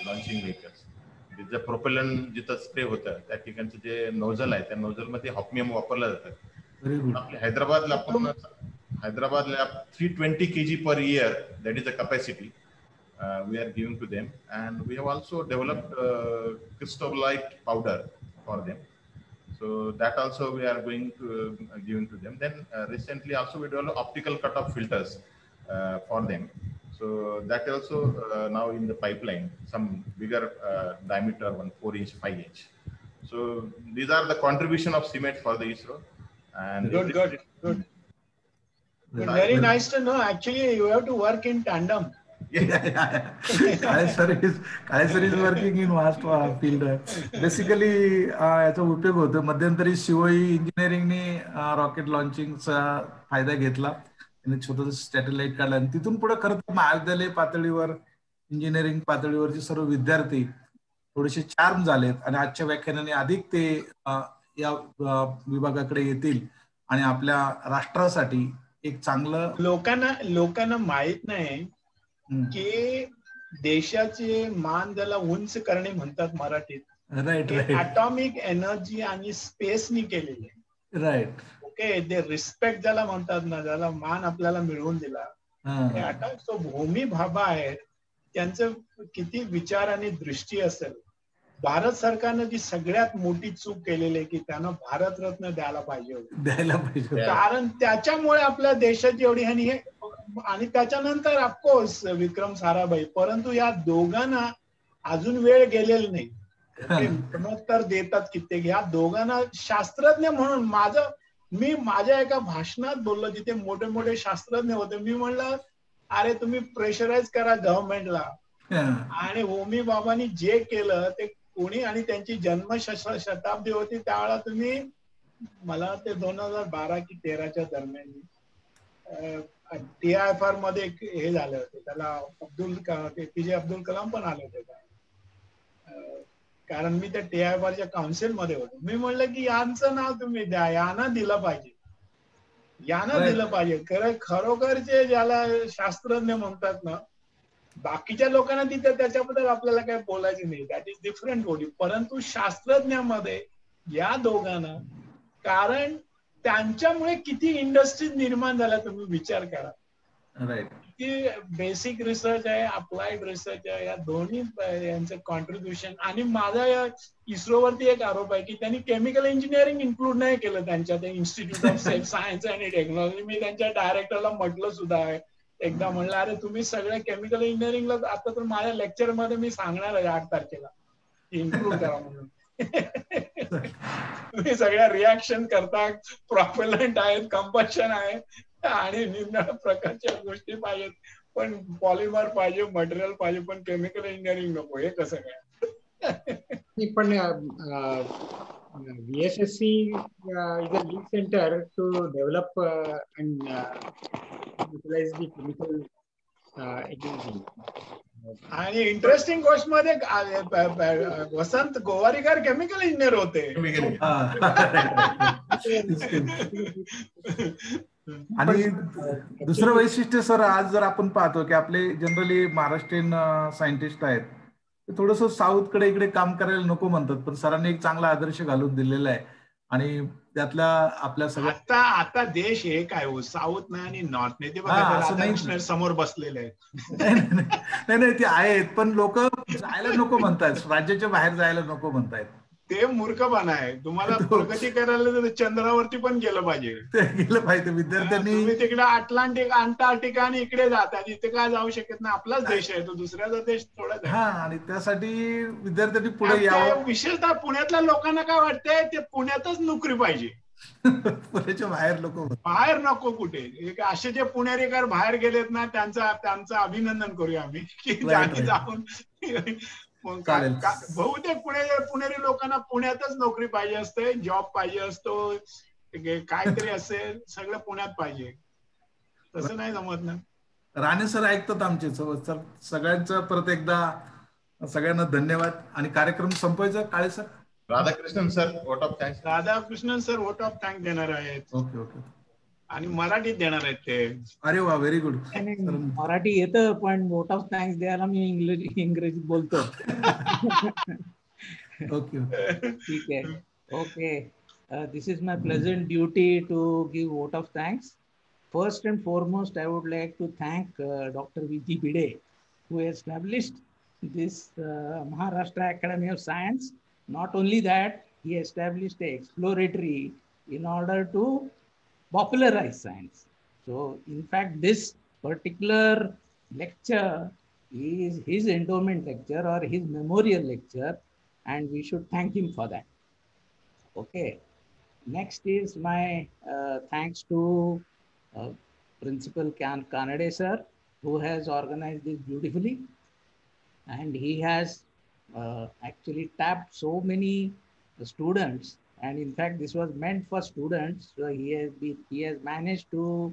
launching vehicles. जे प्रोपेलंट जिथं स्प्रे होतं त्या ठिकाणचं जे नोझल आहे त्या नोझल मध्ये हॉपमियम वापरलं जातं. आपल्या हैदराबादला 320 kg per year, that is the capacity. we are giving to them, and we have also developed cristobalite powder for them. So that also we are going to giving to them. Then recently also we developed optical cutoff filters for them. So that also now in the pipeline, some bigger diameter one, 4-inch, 5-inch. So these are the contribution of CIMET for the ISRO. And good. Very nice to know. Actually, you have to work in tandem. Kale sir is working in vast field. Basically याचा उपयोग होतो. मध्यंतरी COE इंजिनिअरिंगने rocket लॉन्चिंगचा फायदा घेतला. त्यांनी छोटं satellite काढलं आणि तिथून पुढे खरं तर महाविद्यालय पातळीवर इंजिनिअरिंग पातळीवरचे सर्व विद्यार्थी थोडेसे चार्म झालेत आणि आजच्या व्याख्यानाने अधिक ते या विभागाकडे येतील आणि आपल्या राष्ट्रासाठी एक चांगलं लोकांना माहित नाही की देशाचे मान ज्याला उंच करणे म्हणतात मराठीत, राईट ॲटॉमिक एनर्जी आणि स्पेसनी केलेले. राईट. ओके, ते रिस्पेक्ट ज्याला म्हणतात ना, ज्याला मान आपल्याला मिळवून दिला, तो भूमी भाभा आहेत, त्यांचं किती विचार आणि दृष्टी असेल. भारत सरकारनं जी सगळ्यात मोठी चूक केलेली आहे की त्यानं भारतरत्न द्यायला पाहिजे, कारण त्याच्यामुळे आपल्या देशाची एवढी हानी आहे. आणि त्याच्यानंतर ऑफकोर्स विक्रम साराभाई, परंतु या दोघांना अजून वेळ गेलेला नाही. मरणोत्तर देतात कित्येक. या दोघांना शास्त्रज्ञ म्हणून मी माझ्या एका भाषणात बोललो, जिथे मोठे मोठे शास्त्रज्ञ होते. मी म्हणलं, अरे तुम्ही प्रेशराईज करा गव्हर्नमेंटला. आणि होमी बाबांनी जे केलं ते कोणी, आणि त्यांची जन्म शताब्दी होती त्यावेळेला तुम्ही, मला ते 2012 की 13च्या दरम्यान TIFR मध्ये हे झालं होतं, त्याला APJ अब्दुल कलाम पण आले होते, कारण मी त्या TIFRच्या काउन्सिल मध्ये होतो. मी म्हणलं की यांचं नाव तुम्ही द्या, यांना दिलं पाहिजे. खरोखरचे ज्याला शास्त्रज्ञ म्हणतात ना, बाकीच्या लोकांना तिथे त्याच्याबद्दल आपल्याला काय बोलायचं नाही, दॅट इज डिफरंट गोडी. परंतु शास्त्रज्ञामध्ये या दोघांना, कारण त्यांच्यामुळे किती इंडस्ट्रीज निर्माण झाल्या तुम्ही विचार करा. की बेसिक रिसर्च आहे, अप्लाइड रिसर्च आहे, या दोन्ही यांचं कॉन्ट्रीब्युशन. आणि माझा या इस्रोवरती एक आरोप आहे की त्यांनी केमिकल इंजिनिअरिंग इन्क्लूड नाही केलं त्यांच्या त्या institute of science and technology. मी त्यांच्या डायरेक्टरला म्हटलं सुद्धा आहे, एकदा म्हणलं, अरे तुम्ही सगळ्या केमिकल इंजिनिअरिंगला, आता तर माझ्या लेक्चर मध्ये मी सांगणार आहे 8 तारखेला इन्क्लूड करा म्हणून. तुम्ही सगळ्या रिॲक्शन करता, प्रॉपेलंट आहेत, कंबशन आहे, आणि निरनिराळ्या प्रकारच्या गोष्टी पाहिजेत, पण पॉलिमर पाहिजे, मटेरियल पाहिजे, पण केमिकल इंजिनिअरिंग नको. हे कसं काय? पण VSSC is a lead center to develop and utilize the chemical engineering. आणि इंटरेस्टिंग गोष्ट मध्ये वसंत गोवारीकर केमिकल इंजिनियर होते. आणि दुसरं वैशिष्ट्य सर, आज जर आपण पाहतो की आपले जनरली महाराष्ट्रीयन सायंटिस्ट आहेत, ते थोडस साऊथ कडे इकडे काम करायला नको म्हणतात, पण सरांनी एक चांगला आदर्श घालून दिलेला आहे. आणि त्यातल्या आपल्या सगळ्या आता देश एक आहे, साऊथ नाही आणि नॉर्थ नाही. ते बघा समोर बसलेले आहेत. नाही ते आहेत, पण लोक जायला नको म्हणतात, राज्याच्या बाहेर जायला नको म्हणतायत. ते मूर्खपणा आहे. तुम्हाला प्रगती करायला तर चंद्रावरती पण गेलं पाहिजे. विद्यार्थ्यांनी तुम्ही तिकडे अटलांटिक, अंटार्क्टिका आणि इकडे जातात, इथे काय जाऊ शकत नाही. आपलाच देश आहे तो, दुसऱ्याचा देश थोडाच आहे. आणि त्यासाठी विद्यार्थ्यांनी पुढे यावं. विशेषतः पुण्यातल्या लोकांना काय वाटतंय, ते पुण्यातच नोकरी पाहिजे, पुण्याच्या बाहेर नको कुठे. असे जे पुणेरीकर बाहेर गेलेत ना, त्यांचं अभिनंदन करूया आम्ही की जाऊन. बहुतेक पुणेरी लोकांना पुण्यातच नोकरी पाहिजे असते, जॉब पाहिजे असतो, काहीतरी असेल, सगळं पुण्यात पाहिजे. तसं नाही जमत ना. राणे सर ऐकतात आमचे. सगळ्यांचं परत एकदा सगळ्यांना धन्यवाद. आणि कार्यक्रम संपवायचा. Kale sir, Radhakrishnan sir vote of thanks. Radhakrishnan sir vote of thanks देणार आहेत. ओके. आणि मराठीत देणार आहेत ते. अरे वा, व्हेरी गुड. मराठी येतं, पण वोट ऑफ थँक्स द्यायला मी इंग्रजीत बोलतो. ओके, ठीक आहे. Okay, this is my pleasant duty to give vote of thanks. First and foremost, I would like to thank Dr. V.G. Bide who established this Maharashtra Academy of Science. Not only that, he established an exploratory in order to popularize science. So in fact, this particular lecture is his endowment lecture or his memorial lecture, and we should thank him for that. Okay. Next is my thanks to Principal Kanade sir, who has organized this beautifully. And he has actually tapped so many students. And in fact, this was meant for students. So he has managed to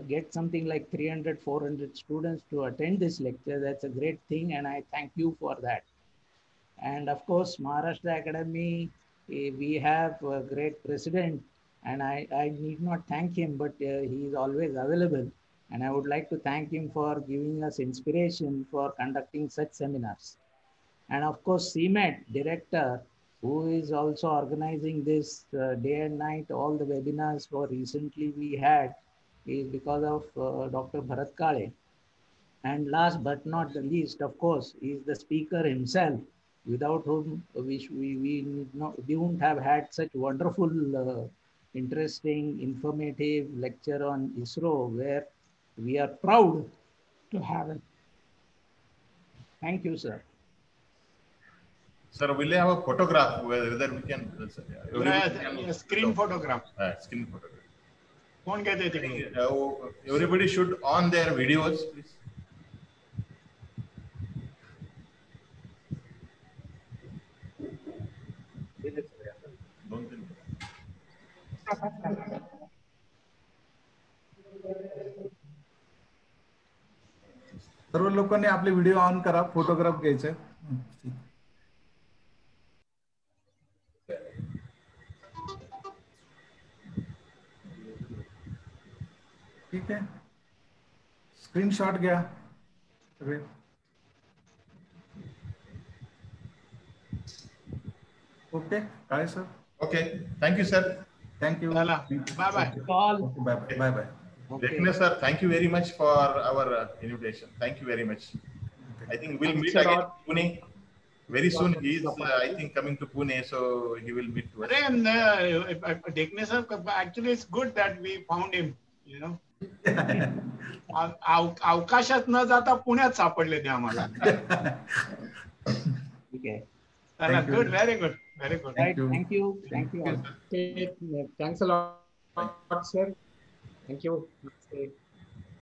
get something like 300, 400 students to attend this lecture. That's a great thing. And I thank you for that. And of course, Maharashtra Academy, we have a great president, and I need not thank him, but he is always available. And I would like to thank him for giving us inspiration for conducting such seminars. And of course, CMET director, who is also organizing this day and night, all the webinars for recently we had, is because of Dr. Bharat Kale. And last but not the least, of course, is the speaker himself, without whom we wouldn't have had such wonderful, interesting, informative lecture on ISRO, where we are proud to have it. Thank you, sir. Sir, will you have a photograph whether we can? Screen photograph. Screen photograph. Everybody should on their videos, please. सर्व लोकांनी आपले video on करा, photograph घ्यायचे. ठीक आहे, screenshot घ्या सगळे. Okay, काय sir? Okay, thank you, sir. Thank you. Bye bye. Bye bye. Dekne sir, thank you very much for our invitation. Thank you very much. I think we'll meet again in Pune very soon. He is, I think, coming to Pune, so he will meet to us. Dekne sir, actually, it's good that we found him. You know, अवकाशात न जाता पुण्यात सापडले ते आम्हाला. Okay. Good, very good, very good. Right. Thank you. Thank you. Thanks a lot, sir. Thank you.